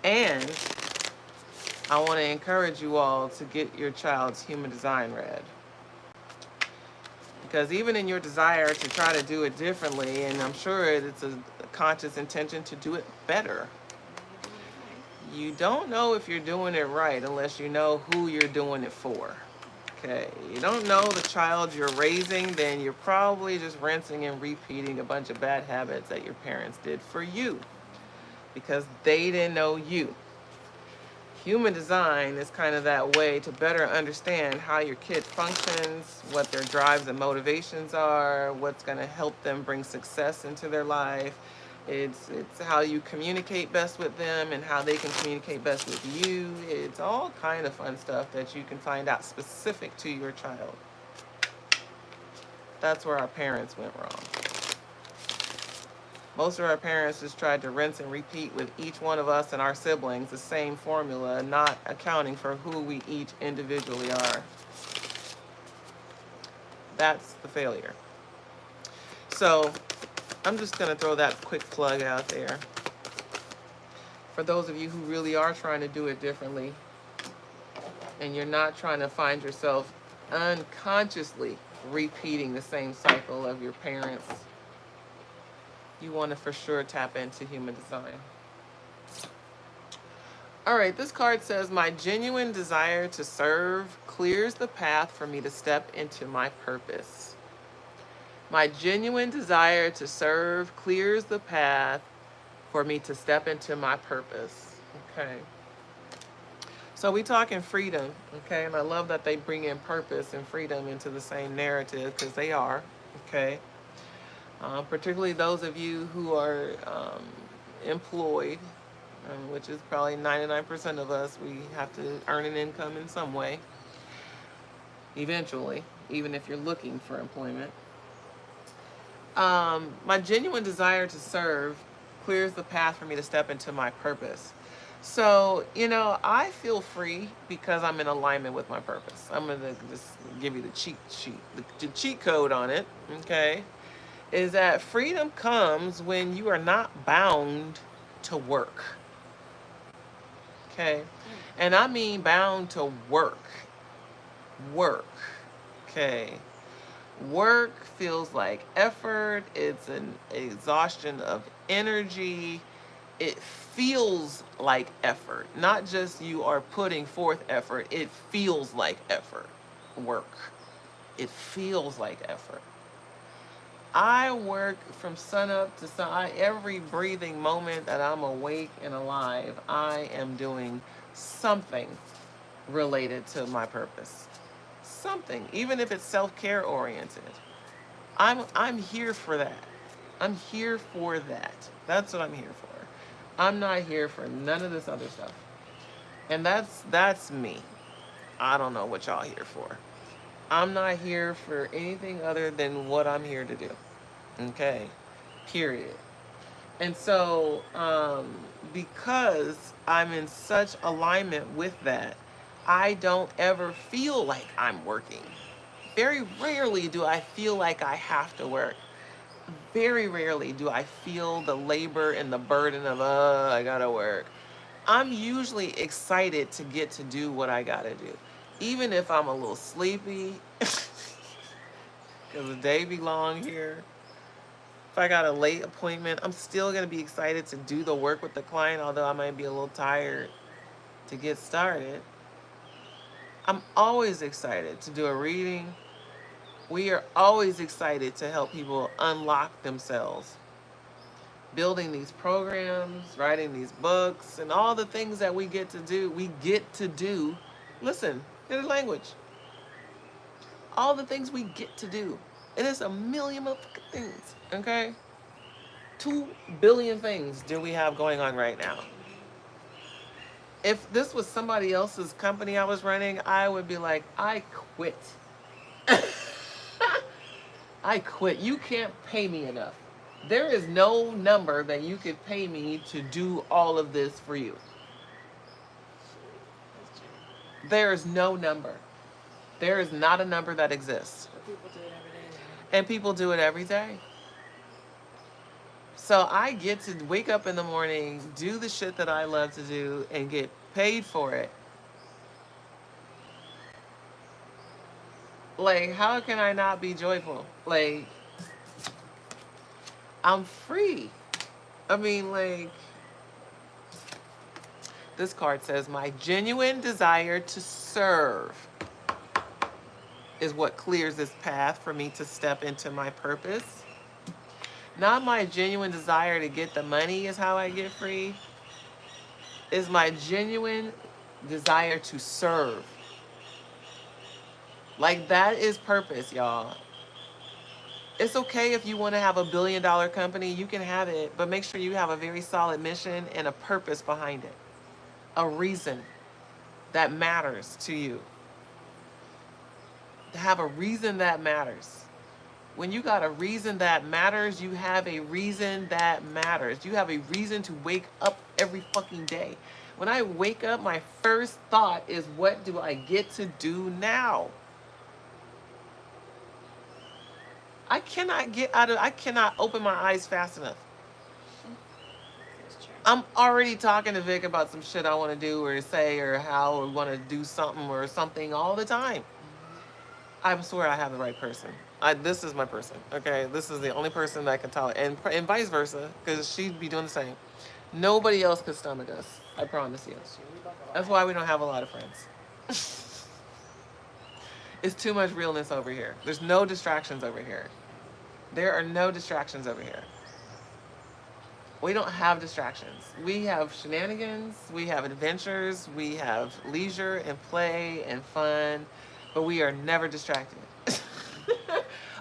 And I want to encourage you all to get your child's human design read. Because even in your desire to try to do it differently, and I'm sure it's a conscious intention to do it better, You don't know if you're doing it right unless you know who you're doing it for. Okay, you don't know the child you're raising, then you're probably just rinsing and repeating a bunch of bad habits that your parents did for you because they didn't know you. Human design is kind of that way to better understand how your kid functions, what their drives and motivations are, what's going to help them bring success into their life. It's how you communicate best with them and how they can communicate best with you. It's all kind of fun stuff that you can find out specific to your child. That's where our parents went wrong. Most of our parents just tried to rinse and repeat with each one of us and our siblings the same formula, not accounting for who we each individually are. That's the failure. So I'm just going to throw that quick plug out there. For those of you who really are trying to do it differently, and you're not trying to find yourself unconsciously repeating the same cycle of your parents, you want to for sure tap into human design. All right, this card says, my genuine desire to serve clears the path for me to step into my purpose. My genuine desire to serve clears the path for me to step into my purpose. Okay. So we talking freedom, okay? And I love that they bring in purpose and freedom into the same narrative because they are, okay? Particularly those of you who are employed, which is probably 99% of us. We have to earn an income in some way, eventually, even if you're looking for employment. My genuine desire to serve clears the path for me to step into my purpose. So, I feel free because I'm in alignment with my purpose. I'm going to just give you the cheat sheet, the cheat code on it, okay? Is that freedom comes when you are not bound to work. Okay? And I mean bound to work. Work. Okay? Work feels like effort. It's an exhaustion of energy. It feels like effort. Not just you are putting forth effort. It feels like effort. Work. It feels like effort. I work from sunup to sun. Every breathing moment that I'm awake and alive, I am doing something related to my purpose. Something, even if it's self-care oriented. I'm here for that. I'm here for that. That's what I'm here for. I'm not here for none of this other stuff. And that's me. I don't know what y'all here for. I'm not here for anything other than what I'm here to do. Okay? Period. And so, because I'm in such alignment with that, I don't ever feel like I'm working. Very rarely do I feel like I have to work. Very rarely do I feel the labor and the burden of, I gotta work. I'm usually excited to get to do what I gotta do. Even if I'm a little sleepy, because the day be long here. If I got a late appointment, I'm still going to be excited to do the work with the client, although I might be a little tired to get started. I'm always excited to do a reading. We are always excited to help people unlock themselves. Building these programs, writing these books, and all the things that we get to do. Listen, here's language. All the things we get to do. And it's a million motherfucking things, okay? 2 billion things do we have going on right now. If this was somebody else's company I was running, I would be like, I quit. I quit. You can't pay me enough. There is no number that you could pay me to do all of this for you. There is no number. There is not a number that exists. But people do it every day now. And people do it every day. So I get to wake up in the morning, do the shit that I love to do, and get paid for it. Like, how can I not be joyful? Like, I'm free. I mean, like, This card says, my genuine desire to serve is what clears this path for me to step into my purpose. Not my genuine desire to get the money is how I get free. Is my genuine desire to serve. Like, that is purpose, y'all. It's okay if you want to have a $1 billion company, you can have it, but make sure you have a very solid mission and a purpose behind it. A reason that matters to you. To have a reason that matters. When you got a reason that matters, you have a reason that matters. You have a reason to wake up every fucking day. When I wake up, my first thought is, what do I get to do now? I cannot open my eyes fast enough. I'm already talking to Vic about some shit I want to do or say or how or want to do something or something all the time. I swear I have the right person. This is my person, okay? This is the only person that I can tell, and vice versa, because she'd be doing the same. Nobody else could stomach us, I promise you. That's why we don't have a lot of friends. It's too much realness over here. There's no distractions over here. There are no distractions over here. We don't have distractions. We have shenanigans, we have adventures, we have leisure and play and fun, but we are never distracted.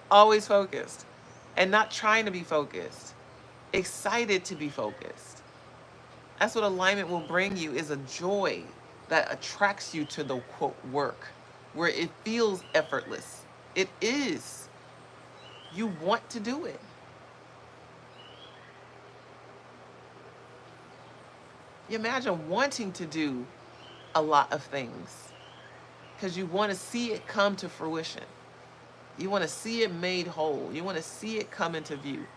Always focused and not trying to be focused. Excited to be focused. That's what alignment will bring you, is a joy that attracts you to the quote work, where it feels effortless. It is. You want to do it. You imagine wanting to do a lot of things because you want to see it come to fruition. You want to see it made whole. You want to see it come into view.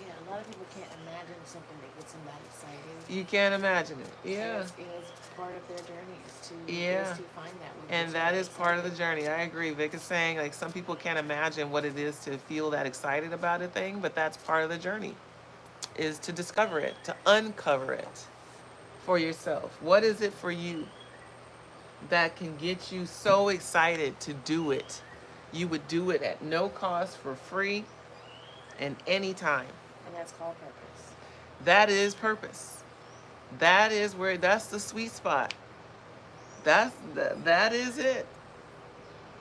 Yeah, a lot of people can't imagine something that gets them that excited. You can't imagine it. Yeah. So it's part of their journey is to, yeah. is to find that. And that is part of the journey. I agree. Vic is saying, like, some people can't imagine what it is to feel that excited about a thing, but that's part of the journey, is to discover it, to uncover it for yourself. What is it for you that can get you so excited to do it? You would do it at no cost, for free, and any time. And that's called purpose. That is purpose. That is where, that's the sweet spot. That is it.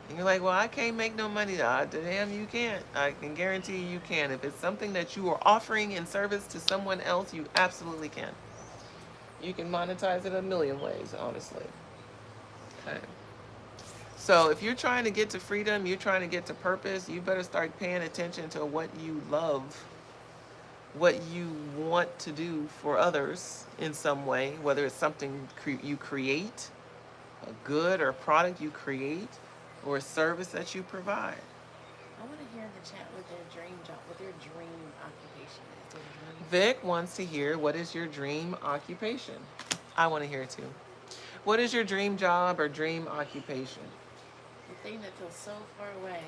And you're like, well, I can't make no money. Damn, you can't. I can guarantee you can. If it's something that you are offering in service to someone else, you absolutely can. You can monetize it a million ways, honestly. Okay. So if you're trying to get to freedom, you're trying to get to purpose, you better start paying attention to what you love, what you want to do for others in some way, whether it's something you create, a good or product you create, or a service that you provide. I want to hear in the chat what their dream job, what their dream occupation is. Vic wants to hear, what is your dream occupation? I want to hear it too. What is your dream job or dream occupation? The thing that feels so far away,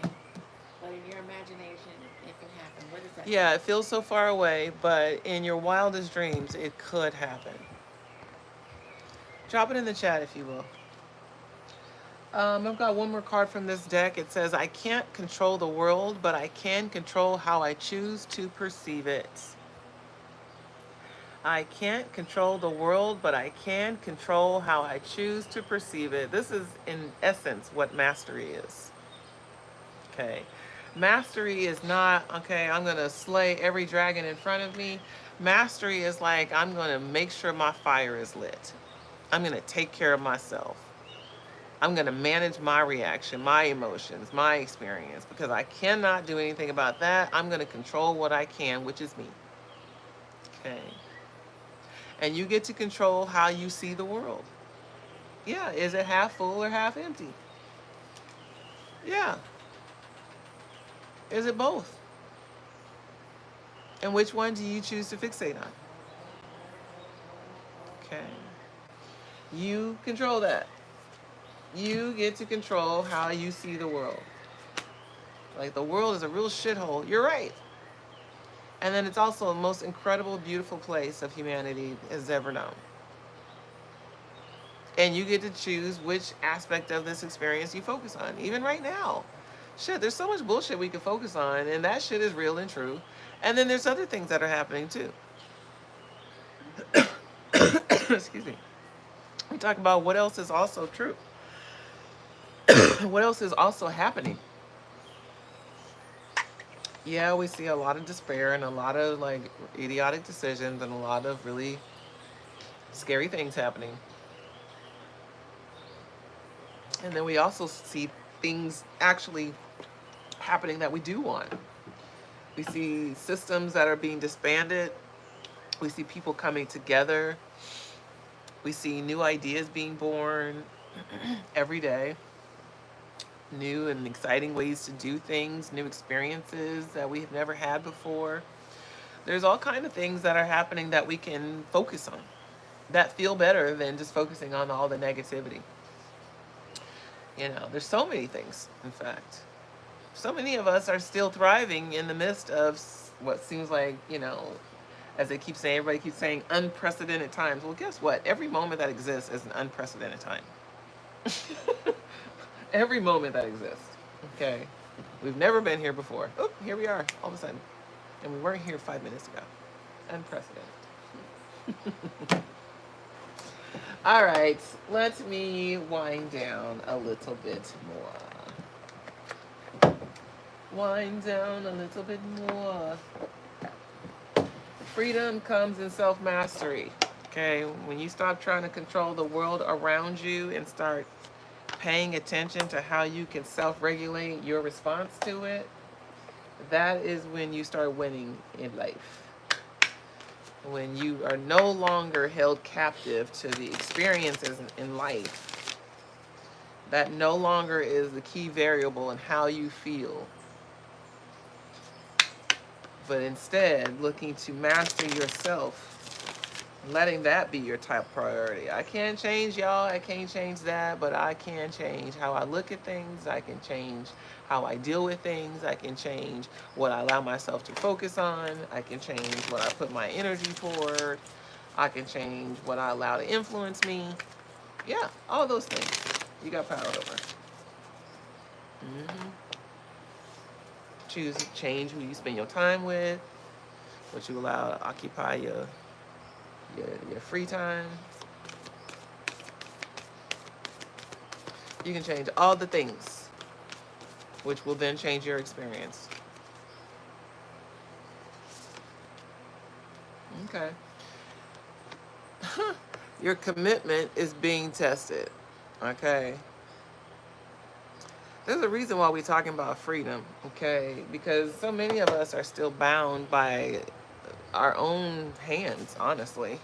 but in your imagination, it can happen. What is that? Yeah, it feels so far away, but in your wildest dreams, it could happen. Drop it in the chat if you will. I've got one more card from this deck. It says, I can't control the world, but I can control how I choose to perceive it. I can't control the world, but I can control how I choose to perceive it. This is, in essence, what mastery is. Okay. Mastery is not, okay, I'm going to slay every dragon in front of me. Mastery is like, I'm going to make sure my fire is lit. I'm going to take care of myself. I'm going to manage my reaction, my emotions, my experience, because I cannot do anything about that. I'm going to control what I can, which is me. Okay. And you get to control how you see the world. Yeah, is it half full or half empty? Yeah. Is it both? And which one do you choose to fixate on? Okay. You control that. You get to control how you see the world. Like, the world is a real shithole. You're right. And then it's also the most incredible, beautiful place of humanity has ever known. And you get to choose which aspect of this experience you focus on, even right now. Shit, there's so much bullshit we can focus on, and that shit is real and true. And then there's other things that are happening too. Excuse me. We talk about what else is also true. What else is also happening? Yeah, we see a lot of despair and a lot of like idiotic decisions and a lot of really scary things happening. And then we also see things actually happening that we do want. We see systems that are being disbanded. We see people coming together. We see new ideas being born every day. New and exciting ways to do things, new experiences that we've never had before. There's all kind of things that are happening that we can focus on that feel better than just focusing on all the negativity. You know, there's so many things, in fact. So many of us are still thriving in the midst of what seems like, you know, as they keep saying, everybody keeps saying unprecedented times. Well, guess what? Every moment that exists is an unprecedented time. Every moment that exists. Okay. We've never been here before. Oh, here we are, all of a sudden. And we weren't here 5 minutes ago. Unprecedented. All right, let me wind down a little bit more. Wind down a little bit more. Freedom comes in self-mastery. Okay, when you stop trying to control the world around you and start paying attention to how you can self-regulate your response to it, that is when you start winning in life. When you are no longer held captive to the experiences in life, that no longer is the key variable in how you feel, but instead looking to master yourself, letting that be your top priority. I can't change y'all, I can't change that, but I can change how I look at things, I can change how I deal with things, I can change what I allow myself to focus on, I can change what I put my energy toward, I can change what I allow to influence me. Yeah, all those things you got power over. Choose to change who you spend your time with, what you allow to occupy your free time. You can change all the things, which will then change your experience. Okay. Your commitment is being tested. Okay. There's a reason why we're talking about freedom, okay? Because so many of us are still bound by our own hands, honestly.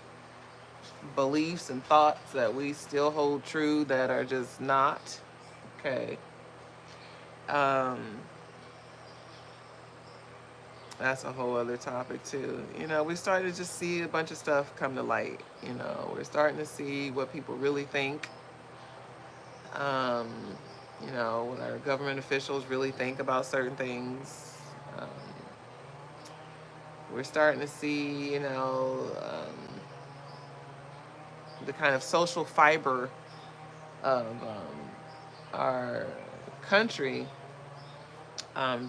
Beliefs and thoughts that we still hold true that are just not, okay? That's a whole other topic too. You know, we started to just see a bunch of stuff come to light. You know, we're starting to see what people really think. Um, you know, what our government officials really think about certain things. We're starting to see, you know, the kind of social fiber of our country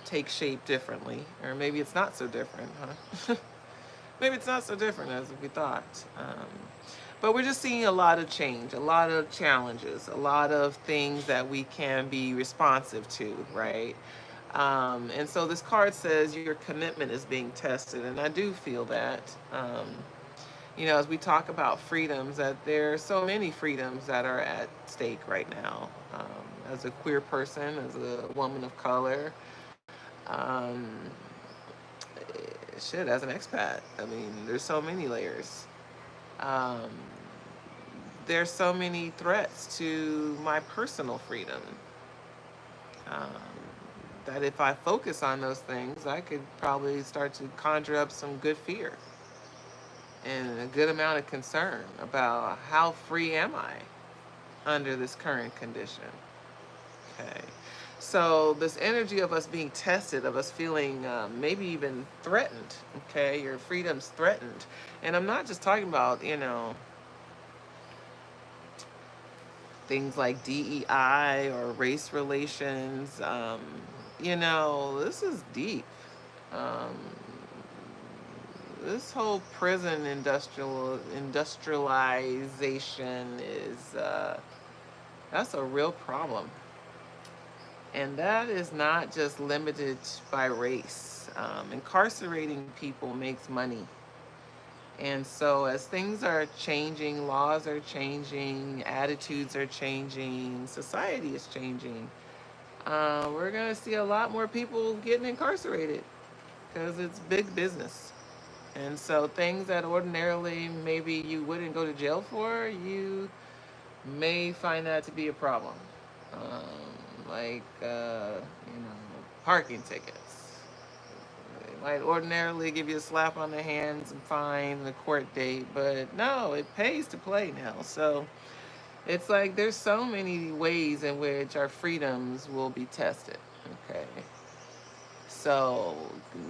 take shape differently. Or maybe it's not so different, huh? Maybe it's not so different as we thought. But we're just seeing a lot of change, a lot of challenges, a lot of things that we can be responsive to, right? And so this card says your commitment is being tested, and I do feel that. You know, as we talk about freedoms, that there are so many freedoms that are at stake right now. As a queer person, as a woman of color, um, shit, as an expat, I mean, there's so many layers. Um, there's so many threats to my personal freedom. Um, that if I focus on those things, I could probably start to conjure up some good fear and a good amount of concern about how free am I under this current condition. Okay. So this energy of us being tested, of us feeling maybe even threatened, okay, your freedom's threatened. And I'm not just talking about, things like DEI or race relations. This is deep. Um, this whole prison industrialization is that's a real problem. And that is not just limited by race. Incarcerating people makes money. And so as things are changing, laws are changing, attitudes are changing, society is changing, we're going to see a lot more people getting incarcerated because it's big business. And so things that ordinarily maybe you wouldn't go to jail for, you may find that to be a problem. Like, parking tickets. They might ordinarily give you a slap on the hands and fine and a court date, but no, it pays to play now. So it's like there's so many ways in which our freedoms will be tested. Okay. So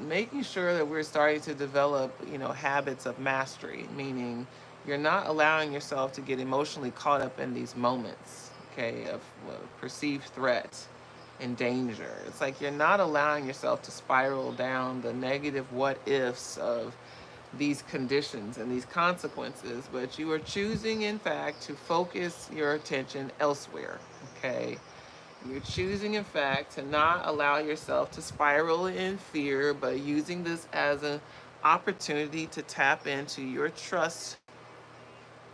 making sure that we're starting to develop, habits of mastery, meaning you're not allowing yourself to get emotionally caught up in these moments, okay, of perceived threat and danger. It's like you're not allowing yourself to spiral down the negative what ifs of these conditions and these consequences, but you are choosing, in fact, to focus your attention elsewhere, okay? You're choosing, in fact, to not allow yourself to spiral in fear, but using this as an opportunity to tap into your trust,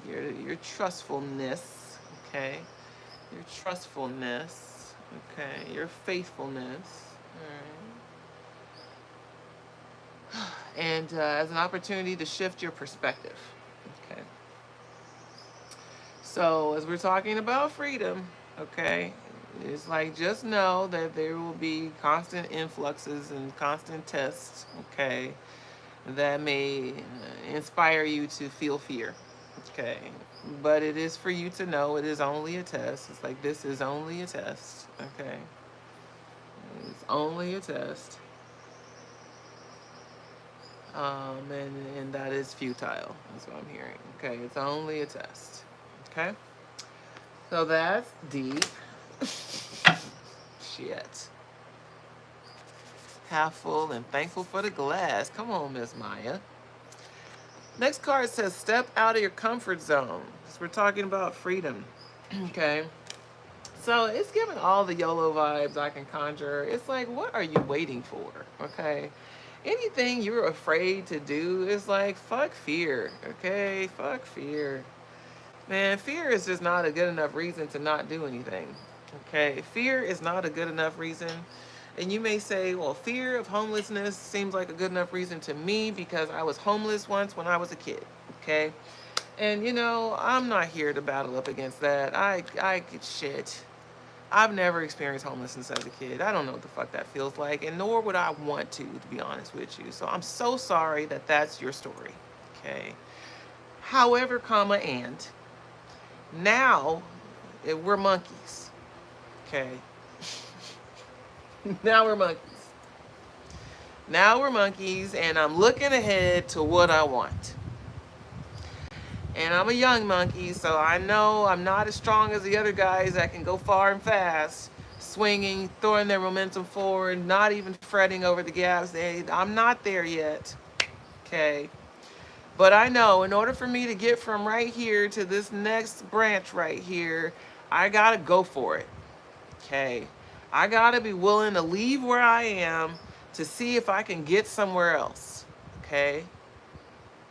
your trustfulness, okay? Your trustfulness, okay? Your faithfulness, all right? And as an opportunity to shift your perspective, okay? So as we're talking about freedom, okay, it's like just know that there will be constant influxes and constant tests, okay, that may inspire you to feel fear, okay? But it is for you to know it is only a test. It's like this is only a test, okay? It's only a test. And that is futile, that's what I'm hearing. Okay, it's only a test. Okay? So that's deep. Shit. Half full and thankful for the glass. Come on, Miss Maya. Next card says step out of your comfort zone. So we're talking about freedom. Okay? So it's giving all the YOLO vibes I can conjure. It's like, what are you waiting for? Okay? Anything you're afraid to do is like, fuck fear, okay? Fuck fear. Man, fear is just not a good enough reason to not do anything, okay? Fear is not a good enough reason. And you may say, well, fear of homelessness seems like a good enough reason to me because I was homeless once when I was a kid, okay? And, I'm not here to battle up against that. I get shit. I've never experienced homelessness as a kid. I don't know what the fuck that feels like, and nor would I want to be honest with you. So I'm so sorry that that's your story, okay? However, and now we're monkeys, okay? Now we're monkeys. Now we're monkeys, and I'm looking ahead to what I want. And I'm a young monkey, so I know I'm not as strong as the other guys that can go far and fast, swinging, throwing their momentum forward, not even fretting over the gaps. I'm not there yet, okay? But I know in order for me to get from right here to this next branch right here, I gotta go for it, okay? I gotta be willing to leave where I am to see if I can get somewhere else, okay?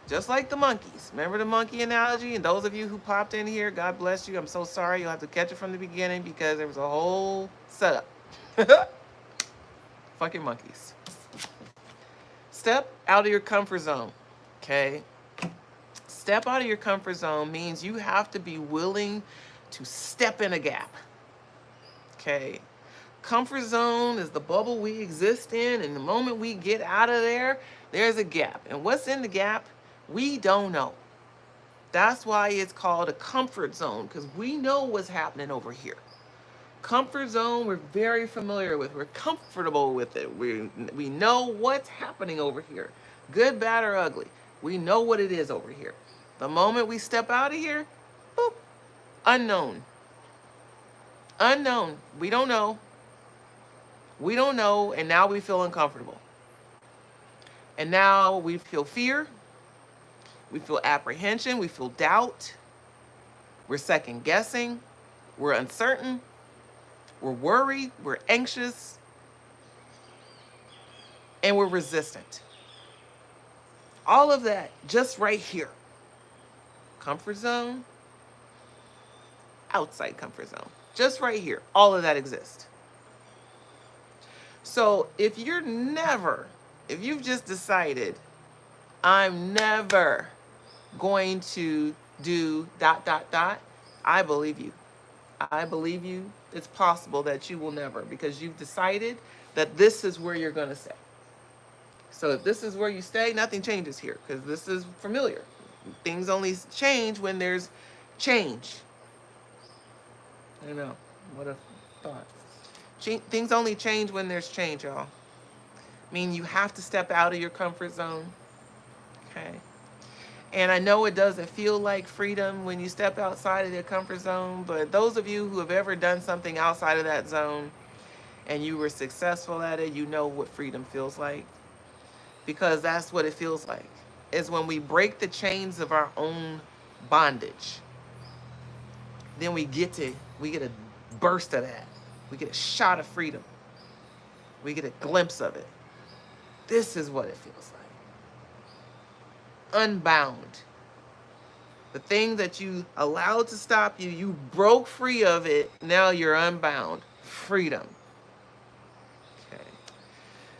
Just like the monkeys. Remember the monkey analogy? And those of you who popped in here, God bless you. I'm so sorry. You'll have to catch it from the beginning because there was a whole setup. Fucking monkeys. Step out of your comfort zone, okay? Step out of your comfort zone means you have to be willing to step in a gap, okay? Comfort zone is the bubble we exist in, and the moment we get out of there, there's a gap. And what's in the gap? We don't know. That's why it's called a comfort zone, because we know what's happening over here. Comfort zone, we're very familiar with. We're comfortable with it. We know what's happening over here. Good, bad, or ugly. We know what it is over here. The moment we step out of here, boop, unknown. Unknown. We don't know. We don't know, and now we feel uncomfortable. And now we feel fear. We feel apprehension. We feel doubt. We're second guessing. We're uncertain. We're worried. We're anxious. And we're resistant. All of that just right here. Comfort zone, outside comfort zone. Just right here. All of that exists. So if you've just decided, I'm never going to do ... I believe you. I believe you. It's possible that you will never, because you've decided that this is where you're going to stay. So if this is where you stay, nothing changes here, because this is familiar. Things only change when there's change. I know. What a thought. Things only change when there's change, y'all. I mean, you have to step out of your comfort zone. Okay. And I know it doesn't feel like freedom when you step outside of your comfort zone, but those of you who have ever done something outside of that zone and you were successful at it, you know what freedom feels like. Because that's what it feels like. Is when we break the chains of our own bondage. Then we get a burst of that. We get a shot of freedom. We get a glimpse of it. This is what it feels like. Unbound. The thing that you allowed to stop you, you broke free of it. Now you're unbound. Freedom. Okay.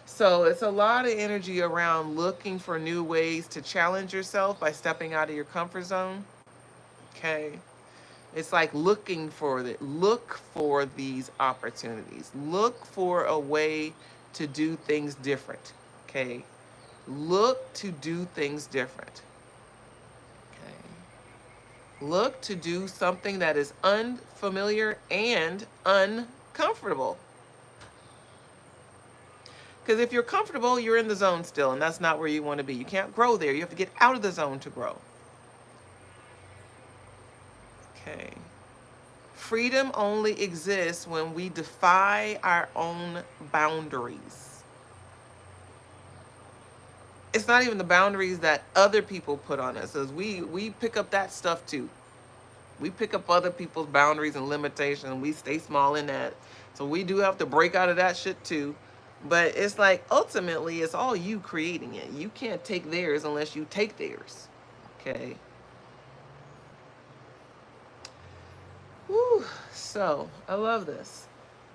So it's a lot of energy around looking for new ways to challenge yourself by stepping out of your comfort zone. Okay. It's like looking for look for these opportunities. Look for a way to do things different. Okay. Look to do things different. Okay. Look to do something that is unfamiliar and uncomfortable. Because if you're comfortable, you're in the zone still, and that's not where you want to be. You can't grow there. You have to get out of the zone to grow. Okay. Freedom only exists when we defy our own boundaries. It's not even the boundaries that other people put on us. As we pick up that stuff too. We pick up other people's boundaries and limitations, and we stay small in that. So we do have to break out of that shit too. But it's like, ultimately, it's all you creating it. You can't take theirs unless you take theirs. Okay. Whew. So, I love this.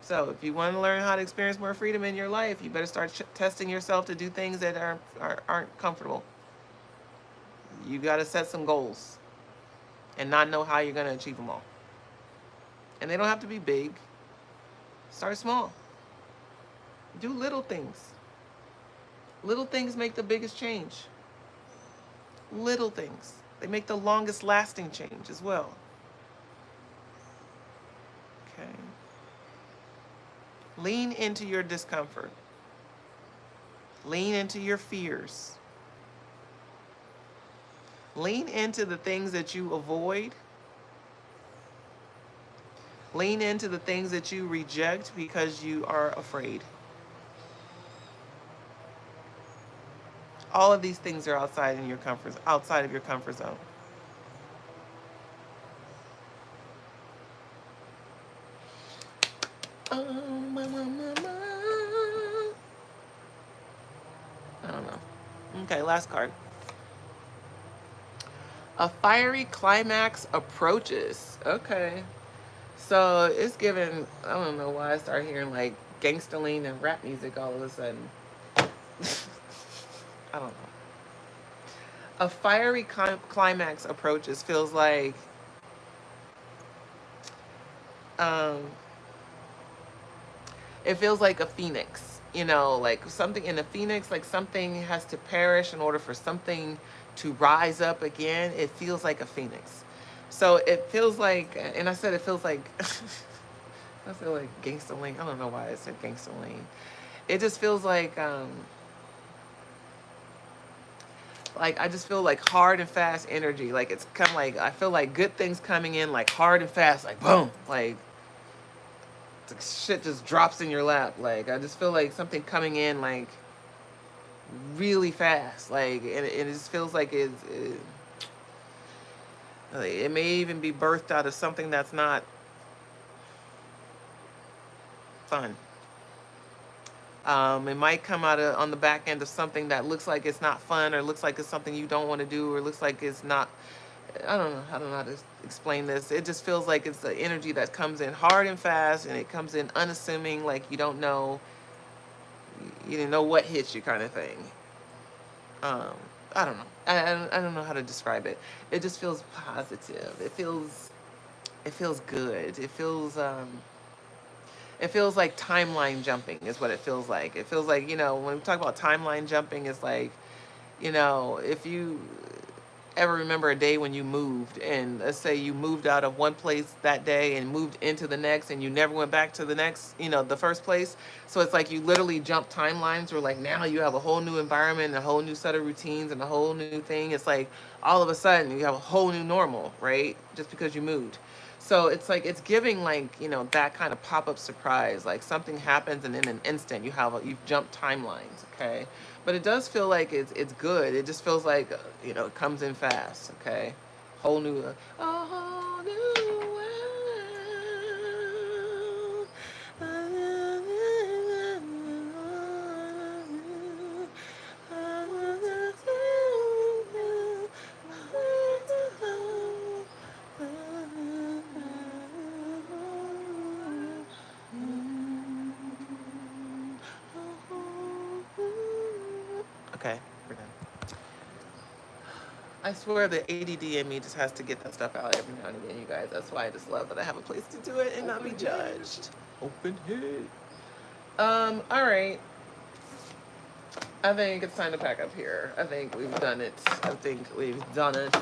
So, if you want to learn how to experience more freedom in your life, you better start testing yourself to do things that aren't comfortable. You got to set some goals and not know how you're going to achieve them all. And they don't have to be big. Start small. Do little things. Little things make the biggest change. Little things. They make the longest lasting change as well. Okay. Lean into your discomfort. Lean into your fears. Lean into the things that you avoid. Lean into the things that you reject because you are afraid. All of these things are outside of your comfort zone. I don't know. Okay, last card. A fiery climax approaches. Okay. So it's given, I don't know why I started hearing like gangsterline and rap music all of a sudden. I don't know. A fiery climax approaches feels like it feels like a phoenix, you know, like something in a phoenix, like something has to perish in order for something to rise up again. It feels like a phoenix. So it feels like, and I said it feels like I feel like Gangsta Lane. I don't know why I said Gangsta Lane. It just feels like I just feel like hard and fast energy. Like it's kind of like I feel like good things coming in like hard and fast, like boom, like shit just drops in your lap. Like I just feel like something coming in like really fast. Like and it just feels like it may even be birthed out of something that's not fun. It might come out on the back end of something that looks like it's not fun, or looks like it's something you don't want to do, or looks like it's not. I don't know. I don't know how to explain this. It just feels like it's the energy that comes in hard and fast, and it comes in unassuming, like you don't know, you didn't know what hits you, kind of thing. I don't know. I don't know how to describe it. It just feels positive. It feels good. It feels like timeline jumping is what it feels like. It feels like, when we talk about timeline jumping, it's like, if you ever remember a day when you moved, and let's say you moved out of one place that day and moved into the next, and you never went back to the next, the first place. So it's like you literally jump timelines, where like now you have a whole new environment, a whole new set of routines, and a whole new thing. It's like all of a sudden you have a whole new normal, right? Just because you moved. So it's like it's giving like that kind of pop-up surprise, like something happens and in an instant you've jumped timelines, okay? But it does feel like it's good. It just feels like it comes in fast, okay? A whole new Okay, we're done. I swear the ADD in me just has to get that stuff out every now and again, you guys. That's why I just love that I have a place to do it and not be judged. Open head. All right. I think it's time to pack up here. I think we've done it. I think we've done it.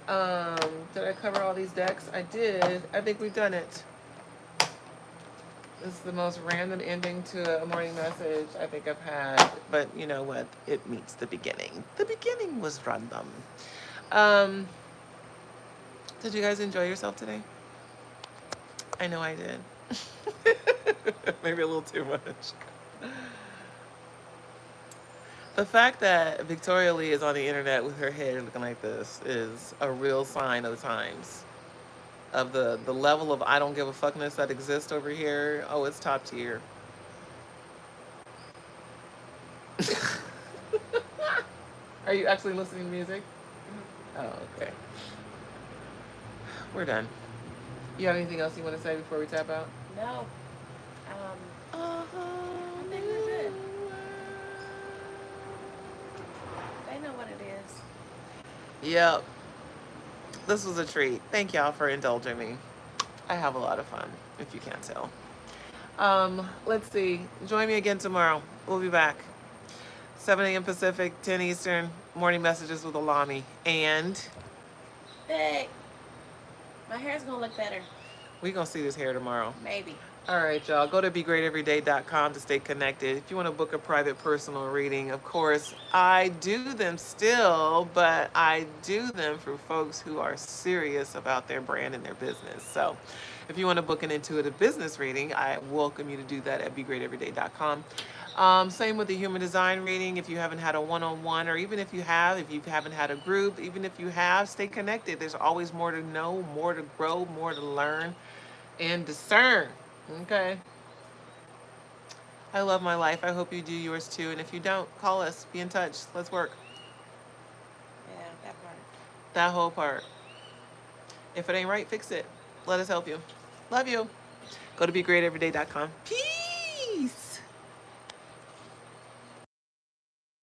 Did I cover all these decks? I did. I think we've done it. This is the most random ending to a morning message I think I've had, but you know what? It meets the beginning. The beginning was random. Did you guys enjoy yourself today? I know I did. Maybe a little too much. The fact that Victoria Lee is on the internet with her hair looking like this is a real sign of the times. Of the level of I don't give a fuckness that exists over here. Oh, it's top tier. Are you actually listening to music? Oh, okay. We're done. You have anything else you want to say before we tap out? No. I think we're good. They know what it is. Yep. This was a treat. Thank y'all for indulging me. I have a lot of fun, if you can't tell. Let's see. Join me again tomorrow. We'll be back. 7 a.m. Pacific, 10 Eastern, morning messages with Alami. And Hey, my hair's gonna look better. we're going to see this hair tomorrow. Maybe. All right, y'all. Go to BeGreatEveryday.com to stay connected. If you want to book a private personal reading, of course, I do them still, but I do them for folks who are serious about their brand and their business. So if you want to book an intuitive business reading, I welcome you to do that at BeGreatEveryday.com. Same with the human design reading. If you haven't had a one-on-one, or even if you haven't had a group, even if you have, stay connected. There's always more to know, more to grow, more to learn and discern. Okay. I love my life. I hope you do yours too. And if you don't, call us. Be in touch. Let's work. Yeah, that part. That whole part. If it ain't right, fix it. Let us help you. Love you. Go to BeGreatEveryday.com. Peace.